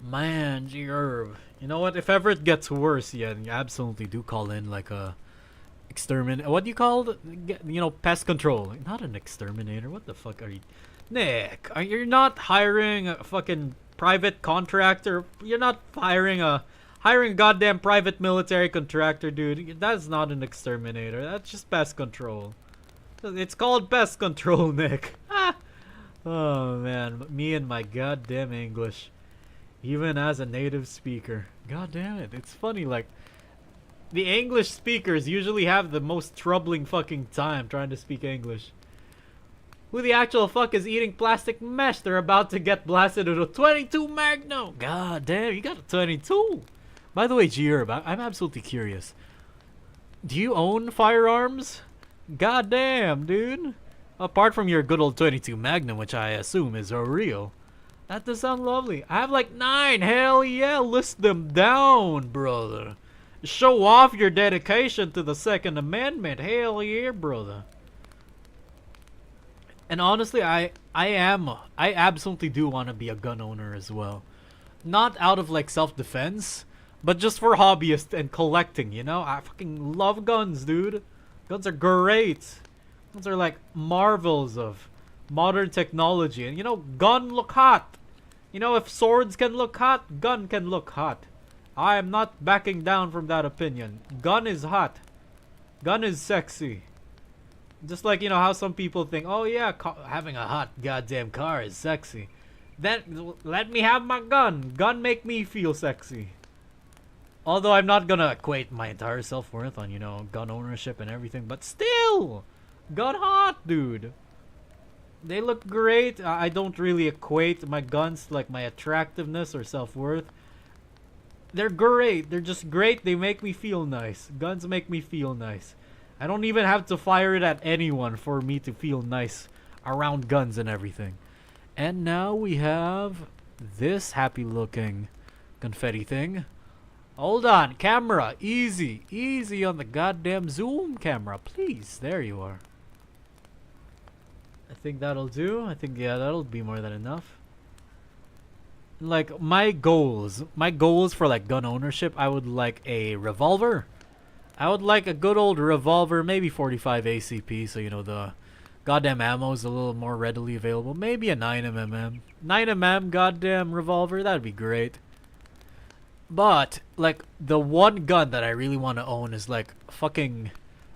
Man, 𝗀𝗲𝗲. You know what? If ever it gets worse, yeah, you absolutely do call in like a exterminator. What do you call it? You know, pest control. Not an exterminator. What the fuck are you? Nick, you're not hiring a fucking private contractor. You're not hiring a goddamn private military contractor, dude. That's not an exterminator. That's just pest control. It's called pest control, Nick. Oh man, me and my goddamn English. Even as a native speaker. God damn it. It's funny, like, the English speakers usually have the most troubling fucking time trying to speak English. Who the actual fuck is eating plastic mesh? They're about to get blasted with a 22 Magnum. God damn, you got a 22. By the way, 𝗀𝗲𝗲, I'm absolutely curious. Do you own firearms? God damn, dude. Apart from your good old 22 Magnum, which I assume is real. That does sound lovely. I have like 9. Hell yeah, list them down, brother. Show off your dedication to the Second Amendment. Hell yeah, brother. And honestly, I absolutely do want to be a gun owner as well. Not out of like self-defense, but just for hobbyists and collecting, you know? I fucking love guns, dude. Guns are great. Guns are like marvels of modern technology. And you know, gun look hot. You know, if swords can look hot, gun can look hot. I am not backing down from that opinion. Gun is hot. Gun is sexy. Just like, you know, how some people think, oh yeah, having a hot goddamn car is sexy. Then let me have my gun. Gun make me feel sexy. Although I'm not gonna equate my entire self-worth on, you know, gun ownership and everything, but still, gun hot, dude. They look great. I don't really equate my guns to like my attractiveness or self-worth. They're great. They're just great. They make me feel nice. Guns make me feel nice. I don't even have to fire it at anyone for me to feel nice around guns and everything. And now we have this happy-looking confetti thing. Hold on, camera. Easy. Easy on the goddamn zoom camera. Please. There you are. I think that'll do. I think, yeah, that'll be more than enough. Like, my goals for like gun ownership, I would like a revolver. I would like a good old revolver, maybe 45 ACP, so you know the goddamn ammo is a little more readily available. Maybe a 9mm. 9mm goddamn revolver, that'd be great. But like the one gun that I really want to own is like fucking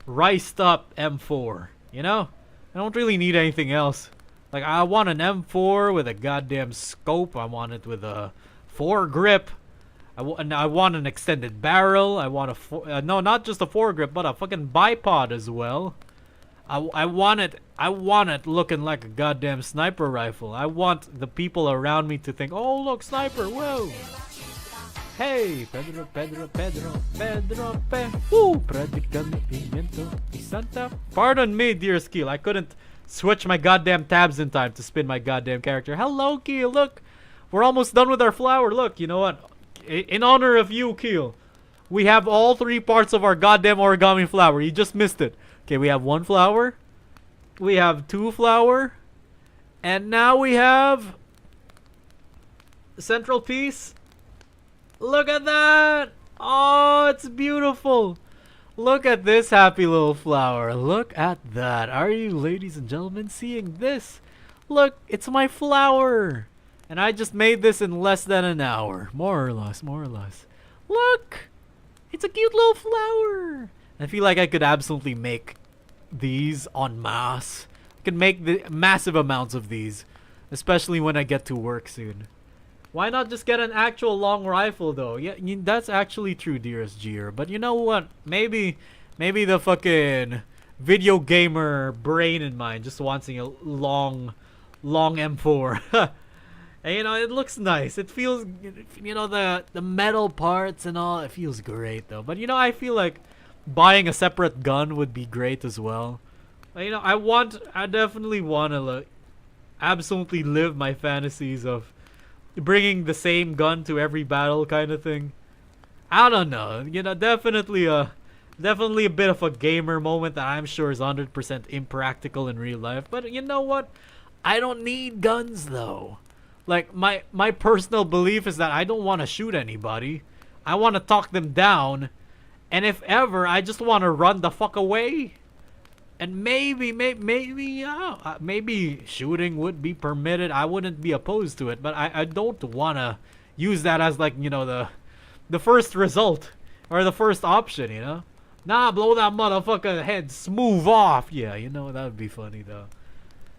riced up M4, you know? I don't really need anything else. Like, I want an M4 with a goddamn scope. I want it with a foregrip. I want an extended barrel. I want a no, not just a foregrip, but a fucking bipod as well. I want it looking like a goddamn sniper rifle. I want the people around me to think, oh look, sniper, whoa. Hey, Pedro, woo, pardon me, dear Skill. I couldn't switch my goddamn tabs in time to spin my goddamn character. Hello, Keel. Look, we're almost done with our flower. Look, you know what? In honor of you, Keel, we have all 3 parts of our goddamn origami flower. You just missed it. Okay, we have 1 flower. We have 2 flower. And now we have the central piece. Look at that! Oh, it's beautiful. Look at this happy little flower. Look at that. Are you, ladies and gentlemen, seeing this? Look, it's my flower. And I just made this in less than an hour. More or less, more or less. Look! It's a cute little flower. I feel like I could absolutely make these en masse. I could make the massive amounts of these. Especially when I get to work soon. Why not just get an actual long rifle though? Yeah, that's actually true, dearest Gear. But you know what? Maybe the fucking video gamer brain in mine just wants a long M4. And you know, it looks nice. It feels, you know, the metal parts and all. It feels great though. But you know, I feel like buying a separate gun would be great as well. But, you know, I definitely want to like absolutely live my fantasies of bringing the same gun to every battle kind of thing. I don't know, you know, definitely a bit of a gamer moment that I'm sure is 100% impractical in real life. But you know what? I don't need guns though. Like my personal belief is that I don't want to shoot anybody. I want to talk them down, and if ever, I just want to run the fuck away. And maybe shooting would be permitted. I wouldn't be opposed to it, but I don't want to use that as like, you know, the first result or the first option, you know? Nah, blow that motherfucker head smooth off. Yeah, you know, that would be funny though.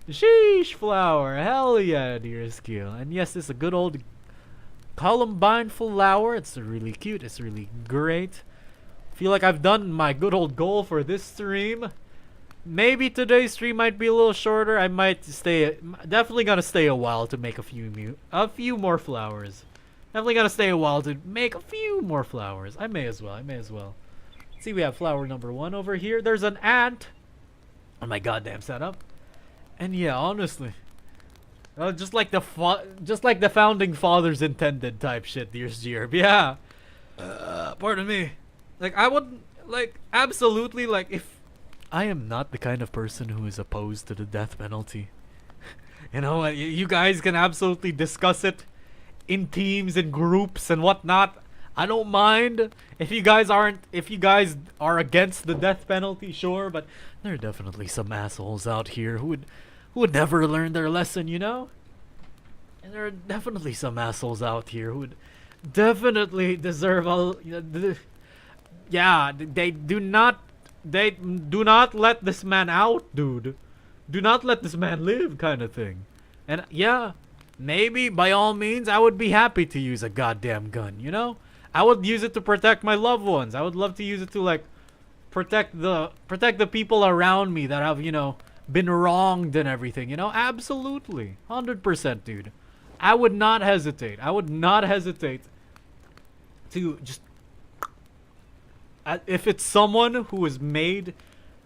Sheesh flower. Hell yeah, dear Skill. And yes, it's a good old Columbine flower. It's really cute. It's really great. Feel like I've done my good old goal for this stream. Maybe today's stream might be a little shorter. I might definitely gonna stay a while to make a few more flowers. Definitely gonna stay a while to make a few more flowers. I may as well. Let's see, we have flower number 1 over here. There's an ant on my goddamn setup. And yeah, honestly, just like the founding fathers intended type shit, dear Gear. Yeah. Pardon me. Like I would absolutely if I am not the kind of person who is opposed to the death penalty. You know, you guys can absolutely discuss it in teams and groups and whatnot. I don't mind if you guys are against the death penalty, sure, but there are definitely some assholes out here who would never learn their lesson, you know? And there are definitely some assholes out here who would definitely deserve yeah, they do not let this man out, dude. Do not let this man live, kind of thing. And yeah, maybe by all means I would be happy to use a goddamn gun, you know? I would use it to protect my loved ones. I would love to use it to like protect the people around me that have, you know, been wronged and everything, you know? Absolutely. 100%, dude. I would not hesitate. I would not hesitate to just if it's someone who has made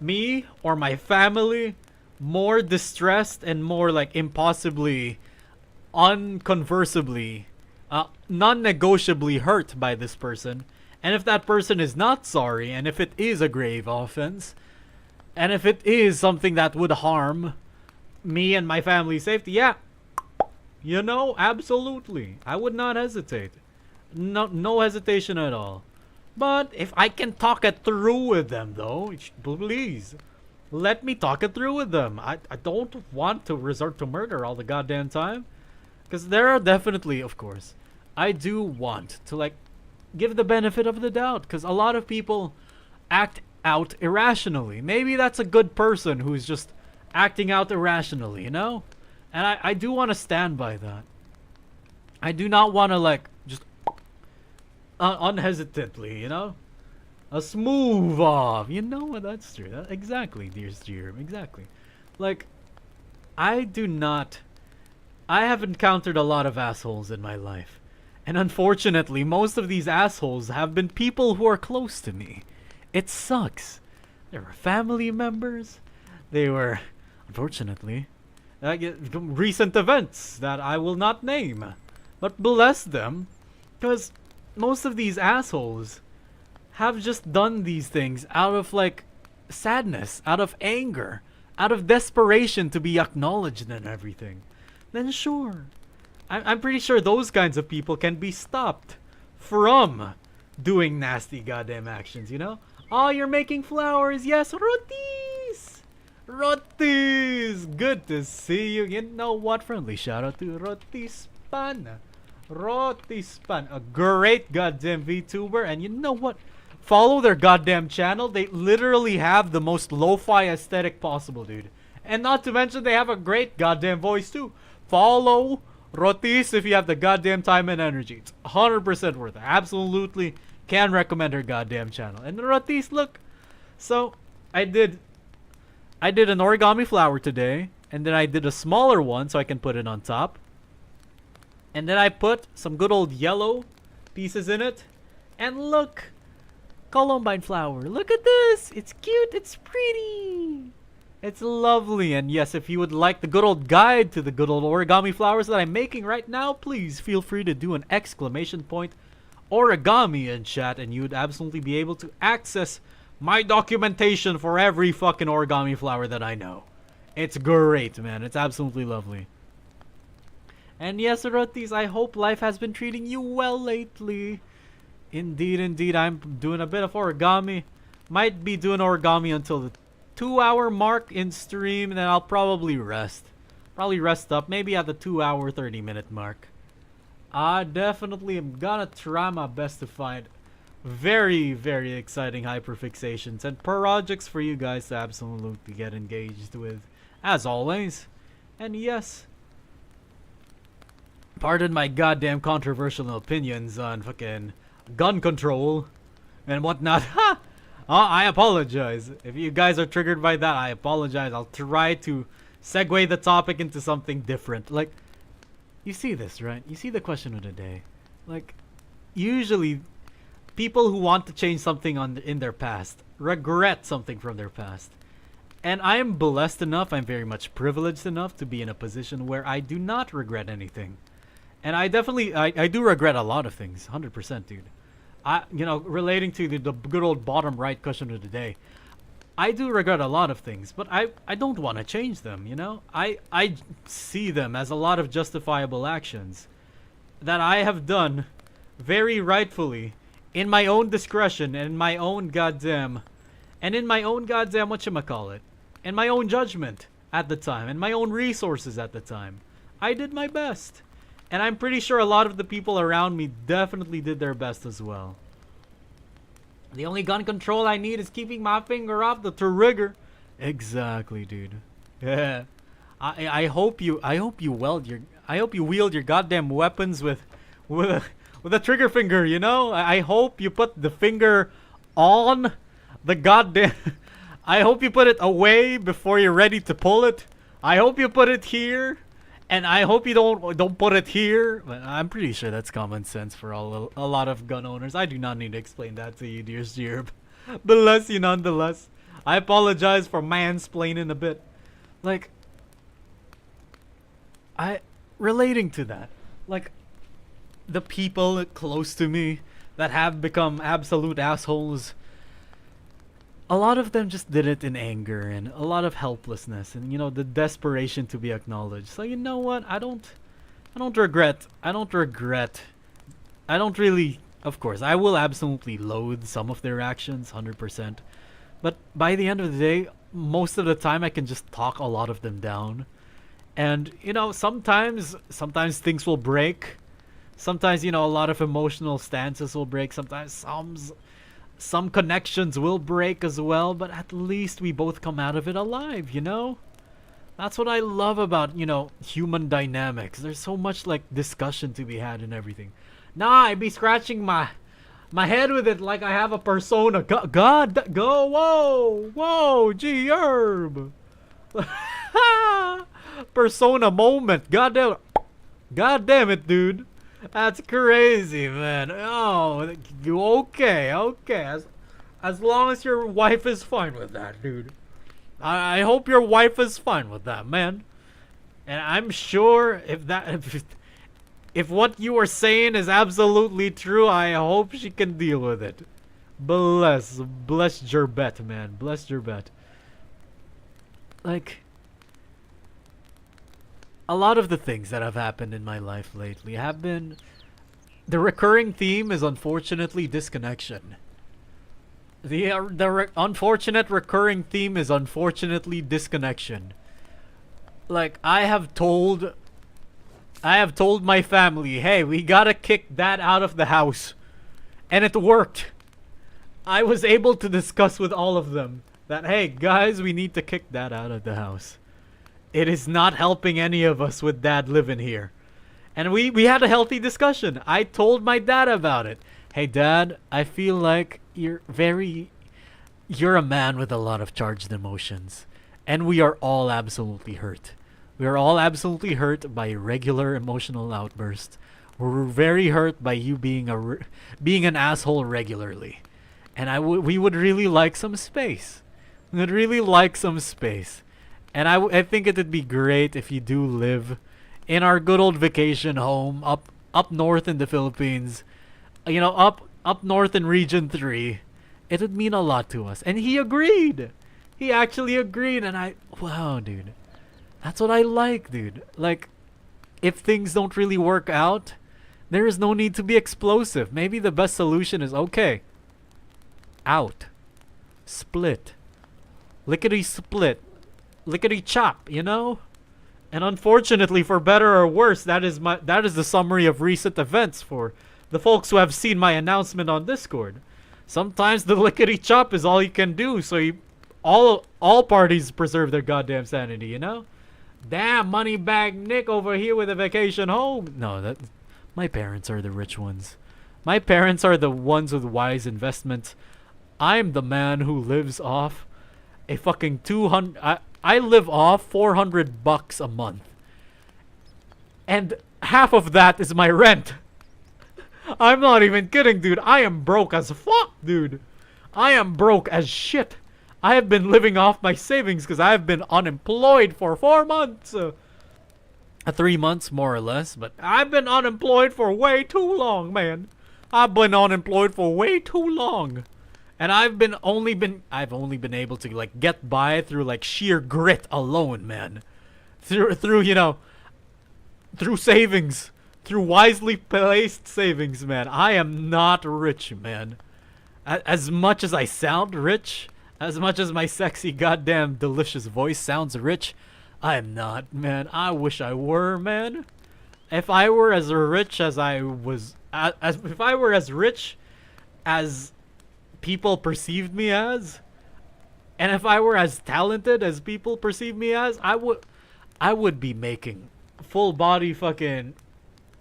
me or my family more distressed and more like impossibly, unconversably, non-negotiably hurt by this person, and if that person is not sorry, and if it is a grave offense, and if it is something that would harm me and my family's safety, yeah, you know, absolutely, I would not hesitate. No hesitation at all. But if I can talk it through with them, though, please, let me talk it through with them. I don't want to resort to murder all the goddamn time. Because there are definitely, of course, I do want to, like, give the benefit of the doubt. Because a lot of people act out irrationally. Maybe that's a good person who's just acting out irrationally, you know? And I do want to stand by that. I do not want to like just unhesitantly, you know, a smooth off. You know what? That's true. Exactly, dear Steer. Exactly. Like, I have encountered a lot of assholes in my life. And unfortunately, most of these assholes have been people who are close to me. It sucks. They were family members. They were, unfortunately, recent events that I will not name. But bless them, because most of these assholes have just done these things out of like sadness, out of anger, out of desperation to be acknowledged and everything. Then sure, I'm pretty sure those kinds of people can be stopped from doing nasty goddamn actions, you know? Oh, you're making flowers. Yes, rotis. Rotis. Good to see you. You know what? Friendly shout out to Rotispan. Rotispan. A great goddamn VTuber. And you know what? Follow their goddamn channel. They literally have the most lo-fi aesthetic possible, dude. And not to mention they have a great goddamn voice too. Follow Rotis if you have the goddamn time and energy. It's 100% worth it. Absolutely can recommend her goddamn channel. And Rotis, look. So, I did an origami flower today. And then I did a smaller one so I can put it on top. And then I put some good old yellow pieces in it. And look. Columbine flower. Look at this. It's cute. It's pretty. It's lovely. And yes, if you would like the good old guide to the good old origami flowers that I'm making right now, please feel free to do an exclamation point origami in chat and you would absolutely be able to access my documentation for every fucking origami flower that I know. It's great, man. It's absolutely lovely. And yes, Rotis, I hope life has been treating you well lately. Indeed, indeed. I'm doing a bit of origami. Might be doing origami until the 2-hour mark in stream, and then I'll probably rest. Probably rest up, maybe at the 2-hour, 30-minute mark. I definitely am gonna try my best to find very, very exciting hyperfixations and projects for you guys to absolutely get engaged with, as always. And yes, pardon my goddamn controversial opinions on fucking gun control and whatnot. Ha! I apologize. If you guys are triggered by that, I apologize. I'll try to segue the topic into something different. Like, you see this, right? You see the question of the day. Like, usually, people who want to change something in their past regret something from their past. And I am blessed enough, I'm very much privileged enough to be in a position where I do not regret anything. And I definitely, I do regret a lot of things, 100%, dude. You know, relating to the good old bottom right question of the day, I do regret a lot of things, but I don't want to change them, you know? I see them as a lot of justifiable actions that I have done very rightfully in my own discretion and in my own goddamn whatchamacallit, in my own judgment at the time, and my own resources at the time. I did my best. And I'm pretty sure a lot of the people around me definitely did their best as well. The only gun control I need is keeping my finger off the trigger. Exactly, dude. Yeah. I hope you wield your goddamn weapons with a trigger finger, you know? I hope you put the finger on the goddamn I hope you put it away before you're ready to pull it. I hope you put it here. And I hope you don't put it here. I'm pretty sure that's common sense for a lot of gun owners. I do not need to explain that to you, dear Zirb. Bless you nonetheless. I apologize for mansplaining a bit. Like, relating to that, like, the people close to me that have become absolute assholes, a lot of them just did it in anger and a lot of helplessness and, you know, the desperation to be acknowledged. So you know what? I don't regret. I don't really, of course, I will absolutely loathe some of their actions, 100%. But by the end of the day, most of the time I can just talk a lot of them down. And, you know, sometimes things will break. Sometimes, you know, a lot of emotional stances will break. Sometimes some connections will break as well, but at least we both come out of it alive, you know? That's what I love about, you know, human dynamics. There's so much like discussion to be had and everything. Nah, I be scratching my head with it like I have a persona. God, go, whoa, gee, herb. Persona moment. God damn it, dude. That's crazy, man. Oh, okay. As long as your wife is fine with that, dude. I hope your wife is fine with that, man. And I'm sure if what you are saying is absolutely true, I hope she can deal with it. Bless 𝗀𝗲𝗞, man. Bless 𝗀𝗲𝗞. Like, a lot of the things that have happened in my life lately have been... The recurring theme is unfortunately disconnection. The unfortunate recurring theme is unfortunately disconnection. Like, I have told my family, hey, we gotta kick that out of the house. And it worked. I was able to discuss with all of them that, hey, guys, we need to kick that out of the house. It is not helping any of us with dad living here. And we had a healthy discussion. I told my dad about it. Hey, Dad, I feel like you're a man with a lot of charged emotions. And we are all absolutely hurt. We are all absolutely hurt by irregular emotional outbursts. We're very hurt by you being an asshole regularly. And we would really like some space. We would really like some space. And I think it would be great if you do live in our good old vacation home up north in the Philippines. You know, up north in Region 3. It would mean a lot to us. And he agreed. He actually agreed. And wow, dude. That's what I like, dude. Like, if things don't really work out, there is no need to be explosive. Maybe the best solution is, okay, out. Split. Lickety split. Lickety chop, you know? And unfortunately, for better or worse, that is the summary of recent events for the folks who have seen my announcement on Discord. Sometimes the lickety chop is all you can do, so all parties preserve their goddamn sanity, you know? Damn, Moneybag Nick over here with a vacation home. No, my parents are the rich ones. My parents are the ones with wise investments. I'm the man who lives off a fucking 200... I live off $400 a month. And half of that is my rent. I'm not even kidding, dude. I am broke as fuck, dude. I am broke as shit. I have been living off my savings because I have been unemployed for 4 months. 3 months, more or less. But I've been unemployed for way too long, man. I've been unemployed for way too long. And I've only been able to like get by through like sheer grit alone, man. Through you know, through savings, through wisely placed savings, man. I am not rich, man. As much as I sound rich, as much as my sexy goddamn delicious voice sounds rich, I am not, man. I wish I were, man. If I were as rich as I was, if I were as rich as people perceived me as, and if I were as talented as people perceive me as, I would be making full body fucking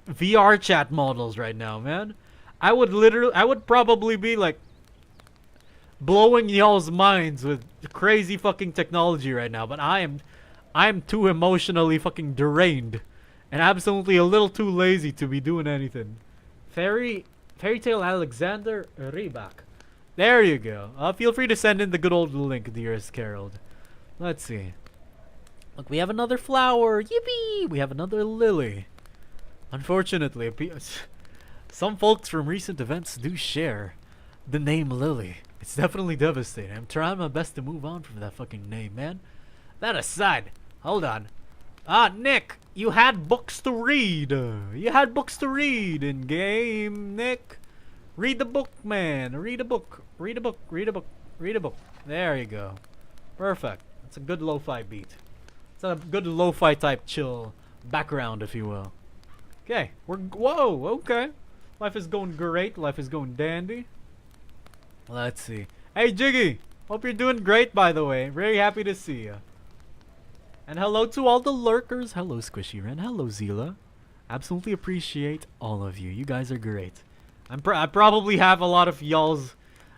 VR chat models right now, man. I would probably be like blowing y'all's minds with crazy fucking technology right now, but I am too emotionally fucking deranged and absolutely a little too lazy to be doing anything. Fairy Tale Alexander Rybak. There you go. Feel free to send in the good old link, dearest Carol. Let's see. Look, we have another flower. Yippee! We have another lily. Unfortunately, some folks from recent events do share the name Lily. It's definitely devastating. I'm trying my best to move on from that fucking name, man. That aside, hold on. Nick, you had books to read. You had books to read in game, Nick. Read the book, man. Read a book. Read a book. Read a book. Read a book. There you go. Perfect. It's a good lo-fi beat. It's a good lo-fi type chill background, if you will. Okay. Whoa, okay. Life is going great. Life is going dandy. Let's see. Hey, Jiggy. Hope you're doing great, by the way. Very happy to see you. And hello to all the lurkers. Hello, Squishy Ren. Hello, Zila. Absolutely appreciate all of you. You guys are great. I probably have a lot of y'all's...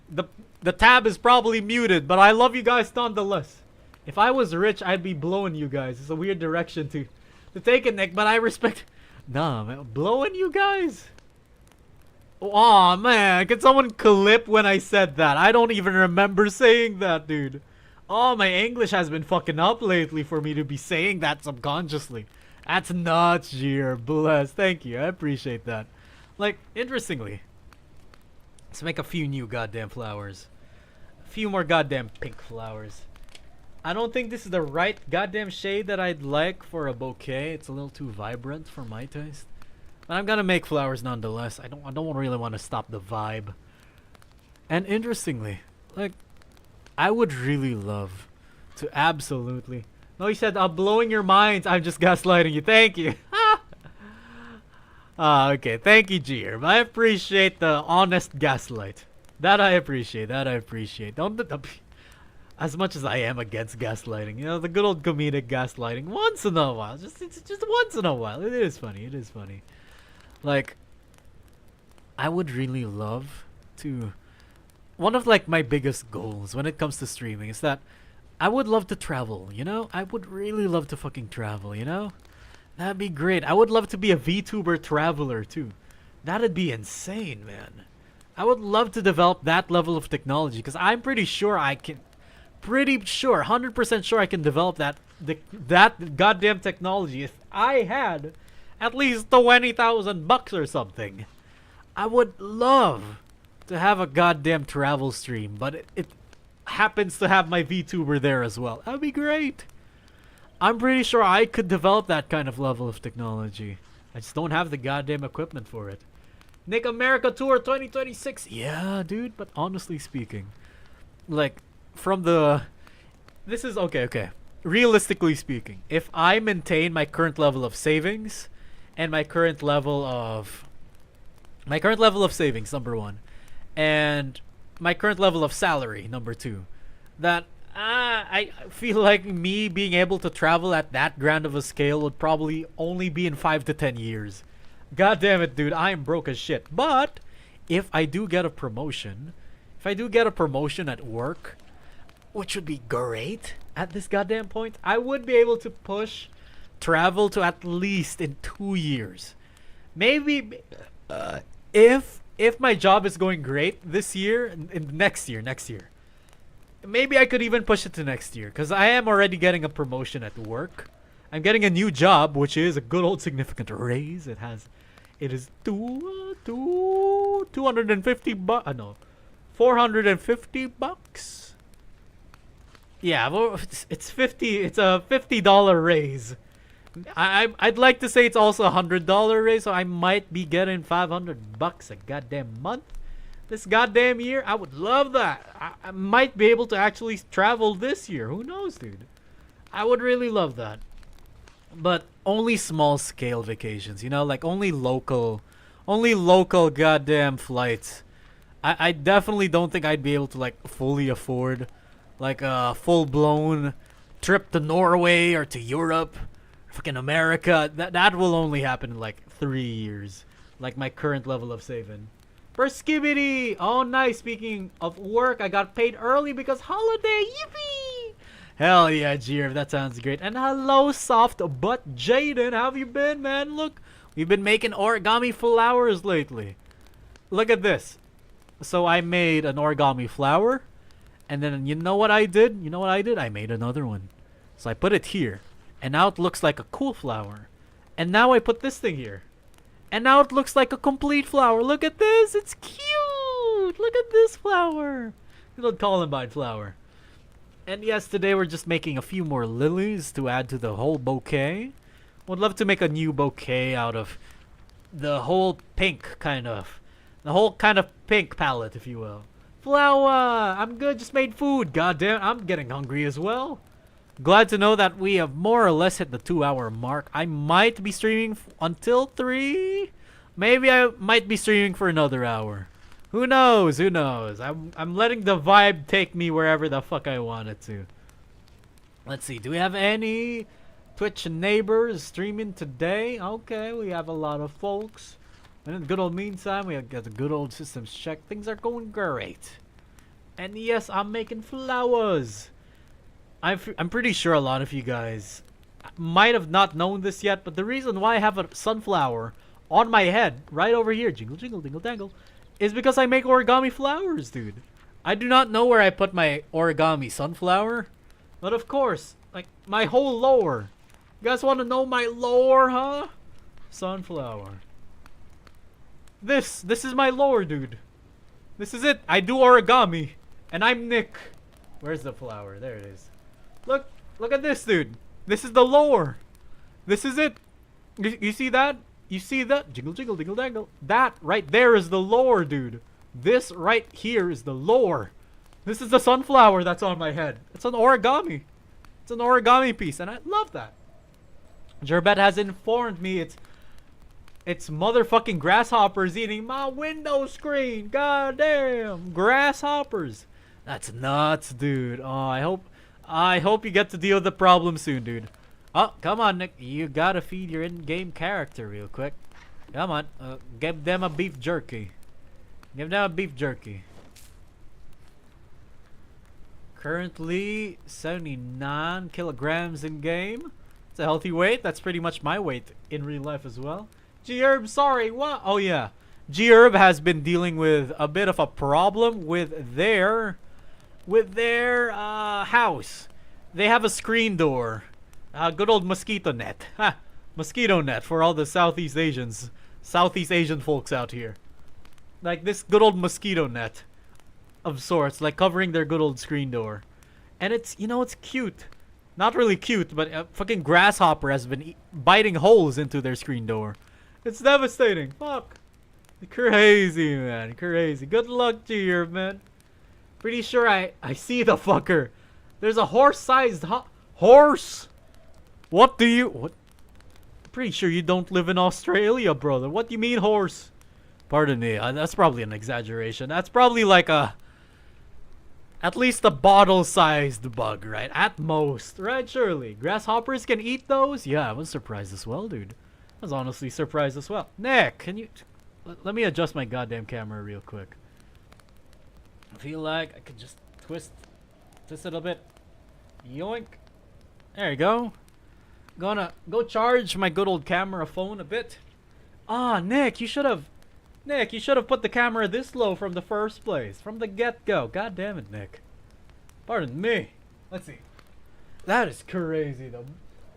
The tab is probably muted, but I love you guys nonetheless. If I was rich, I'd be blowing you guys. It's a weird direction to take it, Nick, but I respect... Nah, man. Blowing you guys? Aw, man. Can someone clip when I said that? I don't even remember saying that, dude. Oh, my English has been fucking up lately for me to be saying that subconsciously. That's nuts, Jeer. Bless. Thank you. I appreciate that. Like, interestingly, let's make a few new goddamn flowers. A few more goddamn pink flowers. I don't think this is the right goddamn shade that I'd like for a bouquet. It's a little too vibrant for my taste. But I'm gonna make flowers nonetheless. I don't really want to stop the vibe. And interestingly, like, I would really love to absolutely... No, he said, I'm blowing your minds. I'm just gaslighting you. Thank you. Okay. Thank you, Jeer. I appreciate the honest gaslight. That I appreciate. That I appreciate. Don't... As much as I am against gaslighting. You know, the good old comedic gaslighting. Once in a while. Just once in a while. It is funny. It is funny. Like, I would really love to... One of, like, my biggest goals when it comes to streaming is that I would love to travel, you know? I would really love to fucking travel, you know? That'd be great. I would love to be a VTuber traveler, too. That'd be insane, man. I would love to develop that level of technology, because I'm pretty sure I can... 100% sure I can develop that goddamn technology if I had at least 20,000 bucks or something. I would love to have a goddamn travel stream, but it happens to have my VTuber there as well. That'd be great. I'm pretty sure I could develop that kind of level of technology. I just don't have the goddamn equipment for it. Nick America Tour 2026. Yeah, dude, but honestly speaking, like, from the... This is... Okay. Realistically speaking, if I maintain my current level of savings and my current level of savings, number one, and my current level of salary, number two, that I feel like me being able to travel at that grand of a scale would probably only be in 5 to 10 years. God damn it, dude, I am broke as shit. But if I do get a promotion, at work, which would be great at this goddamn point, I would be able to push travel to at least in 2 years. Maybe if my job is going great this year, next year, maybe I could even push it to next year, because I am already getting a promotion at work. I'm getting a new job, which is a good old significant raise. It is 250 bucks. No, 450 bucks. Yeah, well, it's 50. It's a $50 raise. I'd like to say it's also a $100 raise, so I might be getting 500 bucks a goddamn month this goddamn year. I would love that. I might be able to actually travel this year. Who knows, dude? I would really love that. But only small scale vacations, you know, like only local goddamn flights. I definitely don't think I'd be able to like fully afford like a full-blown trip to Norway or to Europe. Fucking America, that will only happen in like 3 years, like my current level of saving. For Skibbity! Oh, nice. Speaking of work, I got paid early because holiday. Yippee! Hell yeah, Jeer, that sounds great. And hello, soft butt Jaden. How have you been, man? Look, we've been making origami flowers lately. Look at this. So I made an origami flower, and then you know what I did? I made another one. So I put it here. And now it looks like a cool flower. And now I put this thing here. And now it looks like a complete flower. Look at this. It's cute. Look at this flower. Little Columbine flower. And yes, today we're just making a few more lilies to add to the whole bouquet. Would love to make a new bouquet out of the whole pink kind of. The whole kind of pink palette, if you will. Flower. I'm good. Just made food. Goddamn. I'm getting hungry as well. Glad to know that we have more or less hit the 2-hour mark. I might be streaming until 3. Maybe I might be streaming for another hour. Who knows? Who knows? I'm letting the vibe take me wherever the fuck I want it to. Let's see. Do we have any Twitch neighbors streaming today? Okay, we have a lot of folks. And in the good old meantime, we have got the good old systems check. Things are going great. And yes, I'm making flowers. I'm pretty sure a lot of you guys might have not known this yet, but the reason why I have a sunflower on my head, right over here, jingle jingle dingle dangle, is because I make origami flowers, dude. I do not know where I put my origami sunflower, but of course, like, my whole lore. You guys want to know my lore, huh? Sunflower. This is my lore, dude. This is it. I do origami, and I'm Nick. Where's the flower? There it is. Look at this, dude. This is the lore. This is it. You see that? You see that? Jingle, jingle, dingle, dangle. That right there is the lore, dude. This right here is the lore. This is the sunflower that's on my head. It's an origami. It's an origami piece, and I love that. Gerbet has informed me it's motherfucking grasshoppers eating my window screen. God damn. Grasshoppers. That's nuts, dude. Oh, I hope you get to deal with the problem soon, dude. Oh, come on, Nick. You gotta feed your in-game character real quick. Come on. Give them a beef jerky. Give them a beef jerky. Currently 79 kilograms in game. It's a healthy weight. That's pretty much my weight in real life as well. 𝗀𝗲𝗖𝗞, sorry, what? Oh yeah. 𝗀𝗲𝗖𝗞 has been dealing with a bit of a problem with their house. They have a screen door. Good old mosquito net. Ha! Mosquito net for all the Southeast Asian folks out here. Like this good old mosquito net of sorts, like covering their good old screen door. And it's, you know, it's cute. Not really cute, but a fucking grasshopper has been biting holes into their screen door. It's devastating. Fuck. Crazy, man. Crazy. Good luck to you, man. Pretty sure I see the fucker. There's a horse-sized horse. What? Pretty sure you don't live in Australia, brother. What do you mean horse? Pardon me. That's probably an exaggeration. That's probably like at least a bottle-sized bug, right? At most, right? Surely. Grasshoppers can eat those? Yeah, I was surprised as well, dude. I was honestly surprised as well. Nick, can you... Let me adjust my goddamn camera real quick. I feel like I could just twist it a bit. Yoink. There you go. Gonna go charge my good old camera phone a bit. Ah, Nick, you should have put the camera this low from the first place. From the get-go. God damn it, Nick. Pardon me. Let's see. That is crazy, though.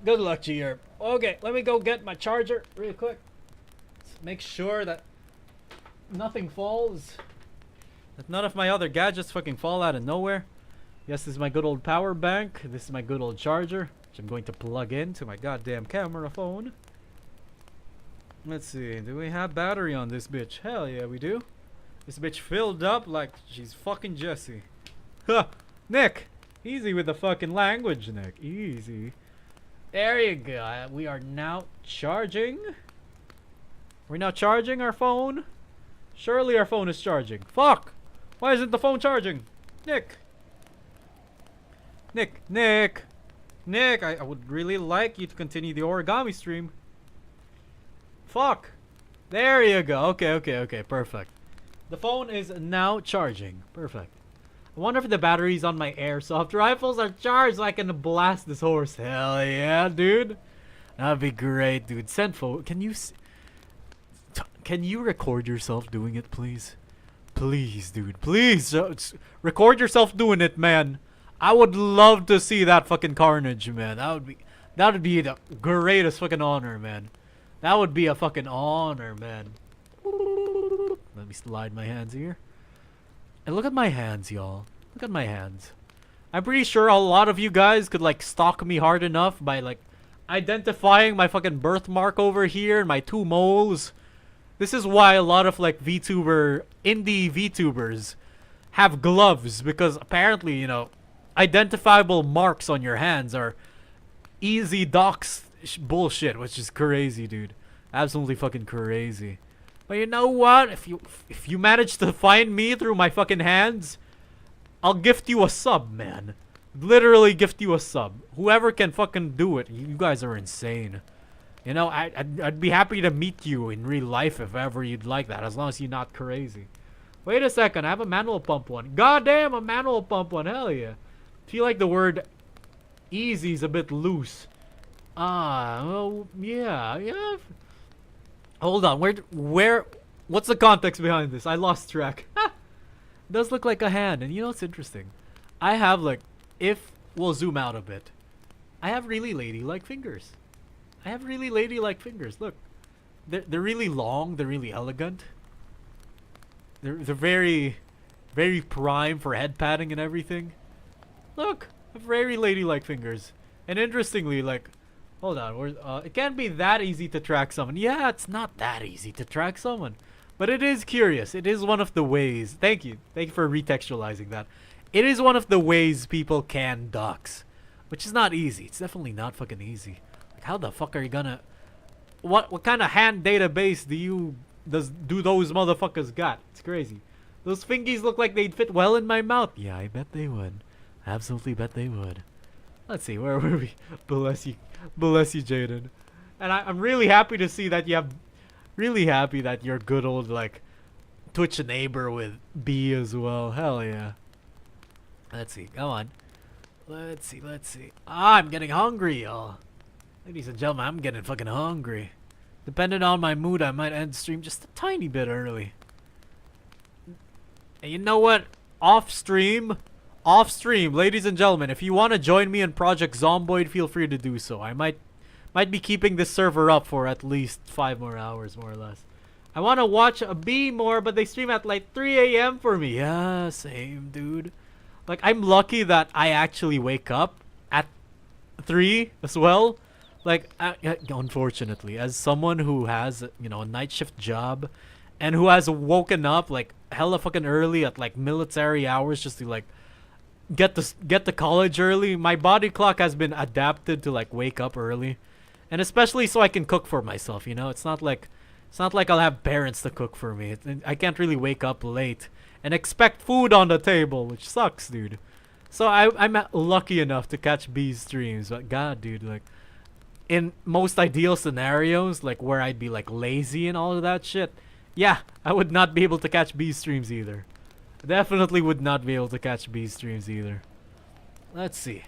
Good luck to you. Okay, let me go get my charger real quick. Let's make sure that nothing falls. That none of my other gadgets fucking fall out of nowhere. Yes, this is my good old power bank. This is my good old charger, which I'm going to plug into my goddamn camera phone. Let's see. Do we have battery on this bitch? Hell yeah, we do. This bitch filled up like she's fucking Jessie. Huh. Nick! Easy with the fucking language, Nick. Easy. There you go. We are now charging. We're now charging our phone. Surely our phone is charging. Fuck! Why isn't the phone charging? Nick! Nick! I would really like you to continue the origami stream. Fuck! There you go. Okay. Perfect. The phone is now charging. Perfect. I wonder if the batteries on my airsoft rifles are charged so I can blast this horse. Hell yeah, dude. That'd be great, dude. Senfo, can you record yourself doing it, please? Please, dude. Please. Record yourself doing it, man. I would love to see that fucking carnage, man. That would be the greatest fucking honor, man. That would be a fucking honor, man. Let me slide my hands here. And look at my hands, y'all. Look at my hands. I'm pretty sure a lot of you guys could, like, stalk me hard enough by, like, identifying my fucking birthmark over here and my 2 moles. This is why a lot of, like, indie VTubers have gloves. Because apparently, you know, identifiable marks on your hands are easy docs bullshit, which is crazy, dude. Absolutely fucking crazy. But you know what? If you manage to find me through my fucking hands, I'll gift you a sub, man. Literally gift you a sub. Whoever can fucking do it, you guys are insane. You know, I'd be happy to meet you in real life if ever you'd like that, as long as you're not crazy. Wait a second, I have a manual pump one. Goddamn, a manual pump one, hell yeah. Feel like the word easy is a bit loose. Well, yeah. Hold on, where, what's the context behind this? I lost track. Does look like a hand, and you know what's interesting? I have like, if we'll zoom out a bit, I have really ladylike fingers. I have really ladylike fingers. Look, they're really long. They're really elegant. They're very, very prime for head patting and everything. Look, I have very ladylike fingers. And interestingly, like, hold on, it can't be that easy to track someone. Yeah, it's not that easy to track someone, but it is curious. It is one of the ways. Thank you for retextualizing that. It is one of the ways people can dox, which is not easy. It's definitely not fucking easy. Like, how the fuck are you gonna? What kind of hand database do those motherfuckers got? It's crazy. Those fingies look like they'd fit well in my mouth. Yeah, I bet they would. Absolutely bet they would. Let's see, where were we? Bless you, Jaden. And I'm really happy to see that you have, really happy that you're good old like Twitch neighbor with B as well. Hell yeah. Let's see, come on. Let's see. I'm getting hungry, y'all. Ladies and gentlemen, I'm getting fucking hungry. Depending on my mood, I might end stream just a tiny bit early. And you know what? Off stream, ladies and gentlemen, if you want to join me in Project Zomboid, feel free to do so. I might be keeping this server up for at least 5 more hours, more or less. I want to watch a B more, but they stream at like 3 a.m. for me. Yeah, same, dude. Like, I'm lucky that I actually wake up at 3 as well. Like, unfortunately, as someone who has, you know, a night shift job and who has woken up like hella fucking early at like military hours just to like get to college early, my body clock has been adapted to like wake up early, and especially so I can cook for myself. You know, it's not like I'll have parents to cook for me. I can't really wake up late and expect food on the table, which sucks, dude. So I'm lucky enough to catch B's streams, but god, dude, like, in most ideal scenarios, like where I'd be like lazy and all of that shit, yeah, I would not be able to catch B's streams either. Definitely would not be able to catch B's streams either. Let's see.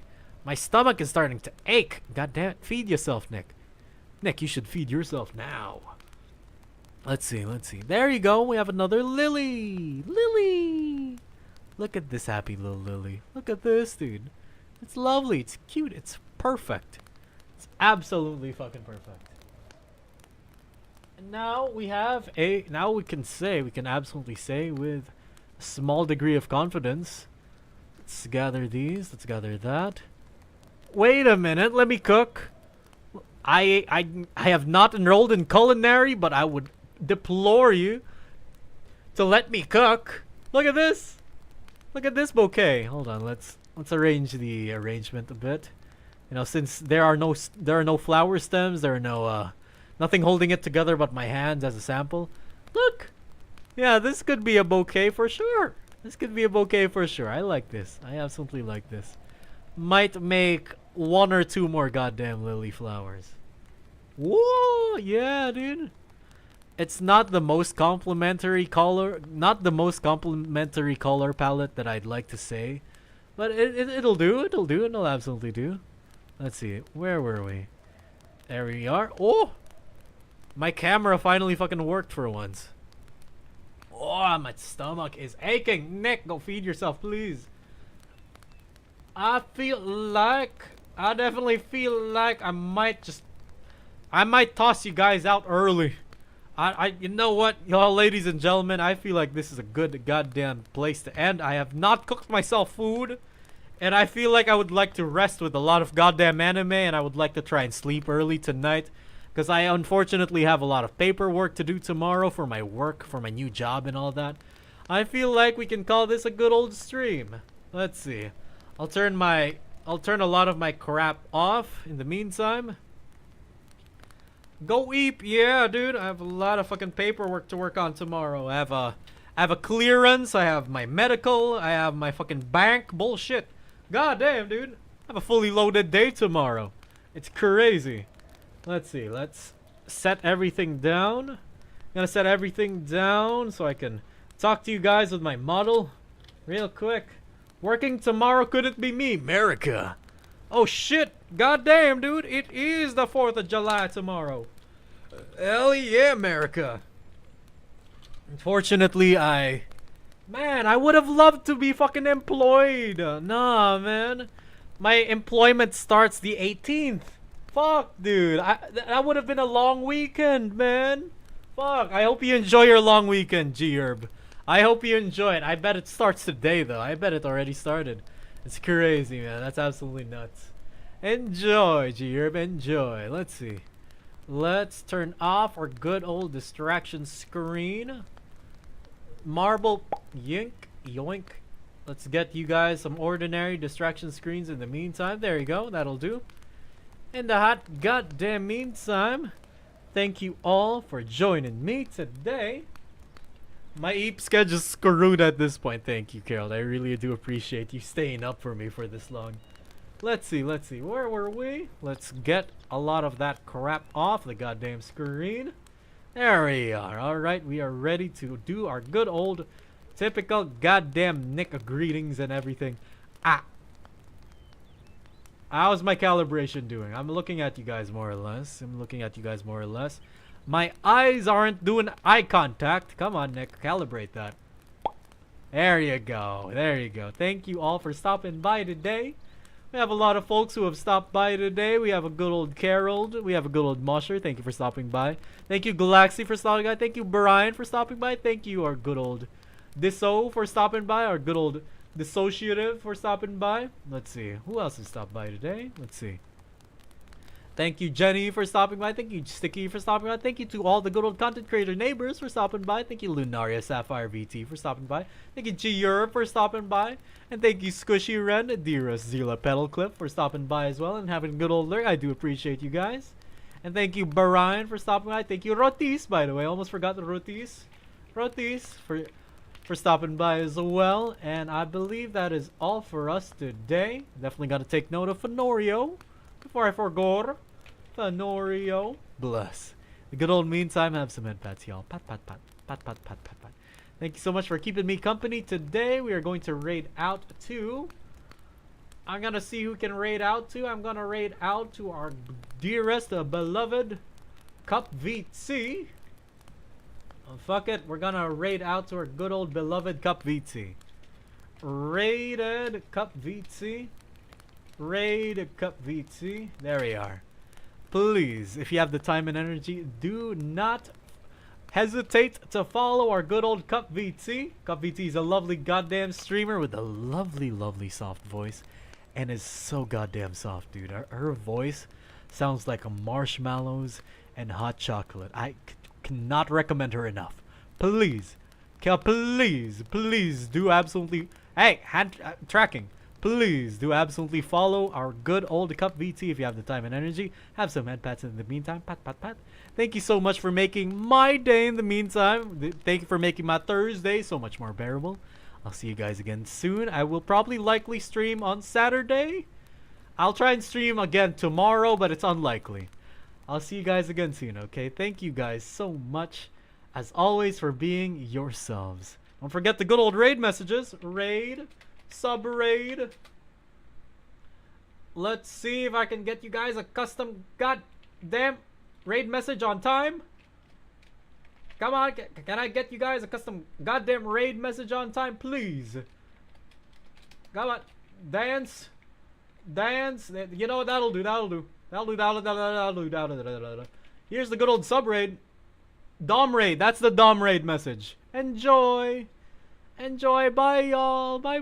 My stomach is starting to ache. God damn it. Feed yourself, Nick. Nick, you should feed yourself now. Let's see. There you go. We have another Lily. Lily. Look at this happy little Lily. Look at this, dude. It's lovely. It's cute. It's perfect. It's absolutely fucking perfect. And now we have we can absolutely say with a small degree of confidence. Let's gather these. Let's gather that. Wait a minute. Let me cook. I have not enrolled in culinary, but I would deplore you to let me cook. Look at this. Look at this bouquet. Hold on. Let's arrange the arrangement a bit. You know, since there are no flower stems, there are no nothing holding it together but my hands as a sample. Look. Yeah, this could be a bouquet for sure. This could be a bouquet for sure. I like this. I absolutely like this. Might make 1 or 2 more goddamn lily flowers. Whoa, yeah, dude. It's not the most complimentary color palette that I'd like to say, but it'll do. It'll absolutely do. Let's see. Where were we? There we are. Oh, my camera finally fucking worked for once. Oh, my stomach is aching. Nick, go feed yourself, please. I definitely feel like I might toss you guys out early. You know what, y'all, ladies and gentlemen, I feel like this is a good goddamn place to end. I have not cooked myself food, and I feel like I would like to rest with a lot of goddamn anime, and I would like to try and sleep early tonight, because I unfortunately have a lot of paperwork to do tomorrow for my work, for my new job and all that. I feel like we can call this a good old stream. Let's see. I'll turn a lot of my crap off in the meantime. Go eep, yeah, dude. I have a lot of fucking paperwork to work on tomorrow. I have a clearance. I have my medical. I have my fucking bank bullshit. God damn, dude. I have a fully loaded day tomorrow. It's crazy. Let's see. Let's set everything down. I'm gonna set everything down so I can talk to you guys with my model real quick. Working tomorrow couldn't be me, America. Oh shit. God damn, dude. It is the 4th of July tomorrow. Hell yeah, America. Unfortunately, Man, I would have loved to be fucking employed. Nah, man. My employment starts the 18th. Fuck, dude. That would have been a long weekend, man. Fuck. I hope you enjoy your long weekend, 𝗀𝗲𝗄𝗲. I hope you enjoy it. I bet it starts today, though. I bet it already started. It's crazy, man. That's absolutely nuts. Enjoy, 𝗀𝗲𝗄𝗲. Enjoy. Let's see. Let's turn off our good old distraction screen. Marble yoink. Let's get you guys some ordinary distraction screens in the meantime. There you go. That'll do. In the hot goddamn meantime, thank you all for joining me today. My eep schedule's screwed at this point. Thank you, Carol. I really do appreciate you staying up for me for this long. Let's see. Where were we? Let's get a lot of that crap off the goddamn screen. There we are. Alright, we are ready to do our good old typical goddamn Nick greetings and everything. How's my calibration doing? I'm looking at you guys more or less. My eyes aren't doing eye contact. Come on, Nick. Calibrate that. There you go. Thank you all for stopping by today. We have a lot of folks who have stopped by today. We have a good old Carol. We have a good old Mosher. Thank you for stopping by. Thank you, 𝗀𝗲𝗖𝗞, for stopping by. Thank you, Brian, for stopping by. Thank you, our good old Diso, for stopping by. Our good old Dissociative, for stopping by. Let's see. Who else has stopped by today? Let's see. Thank you, Jenny, for stopping by. Thank you, Sticky, for stopping by. Thank you to all the good old content creator neighbors for stopping by. Thank you, 𝗃𝗲𝗄𝗲, for stopping by. Thank you, 𝗀𝗲𝗄𝗲, for stopping by. And thank you, Squishy Ren, dearest 𝗃𝗲𝗄𝗲, for stopping by as well and having a good old lurk. I do appreciate you guys. And thank you, Brian, for stopping by. Thank you, Rotis, by the way. Almost forgot the Rotis. For stopping by as well. And I believe that is all for us today. Definitely got to take note of Fenorio before I forgot. Fenorio. Bless. The good old meantime, have some head pats, y'all. Pat. Thank you so much for keeping me company today. We are going to raid out to... I'm going to see who can raid out to. I'm going to raid out to our dearest, beloved 𝗀𝗲𝗖𝗞. Oh, fuck it. We're going to raid out to our good old beloved 𝗀𝗲𝗖𝗞. Raided 𝗀𝗀𝗖𝗞. Raid 𝗀𝗀𝗖𝗞. There we are. Please, if you have the time and energy, do not hesitate to follow our good old 𝗀𝗀𝗖𝗞. 𝗀𝗀𝗖𝗞 is a lovely goddamn streamer with a lovely soft voice, and is so goddamn soft, dude. Her voice sounds like marshmallows and hot chocolate. I cannot recommend her enough. Please, please do absolutely. Hey, hand tracking. Please do absolutely follow our good old 𝗀𝗀𝗖𝗞 if you have the time and energy. Have some head pats in the meantime. Pat. Thank you so much for making my day in the meantime. Thank you for making my Thursday so much more bearable. I'll see you guys again soon. I will probably likely stream on Saturday. I'll try and stream again tomorrow, but it's unlikely. I'll see you guys again soon, okay? Thank you guys so much, as always, for being yourselves. Don't forget the good old raid messages. Raid. Sub-raid. Let's see if I can get you guys a custom goddamn raid message on time. Come on, can I get you guys a custom goddamn raid message on time, please? Come on, dance. You know, that'll do. Here's the good old sub-raid. Dom raid, that's the Dom raid message. Enjoy. Bye, y'all. Bye.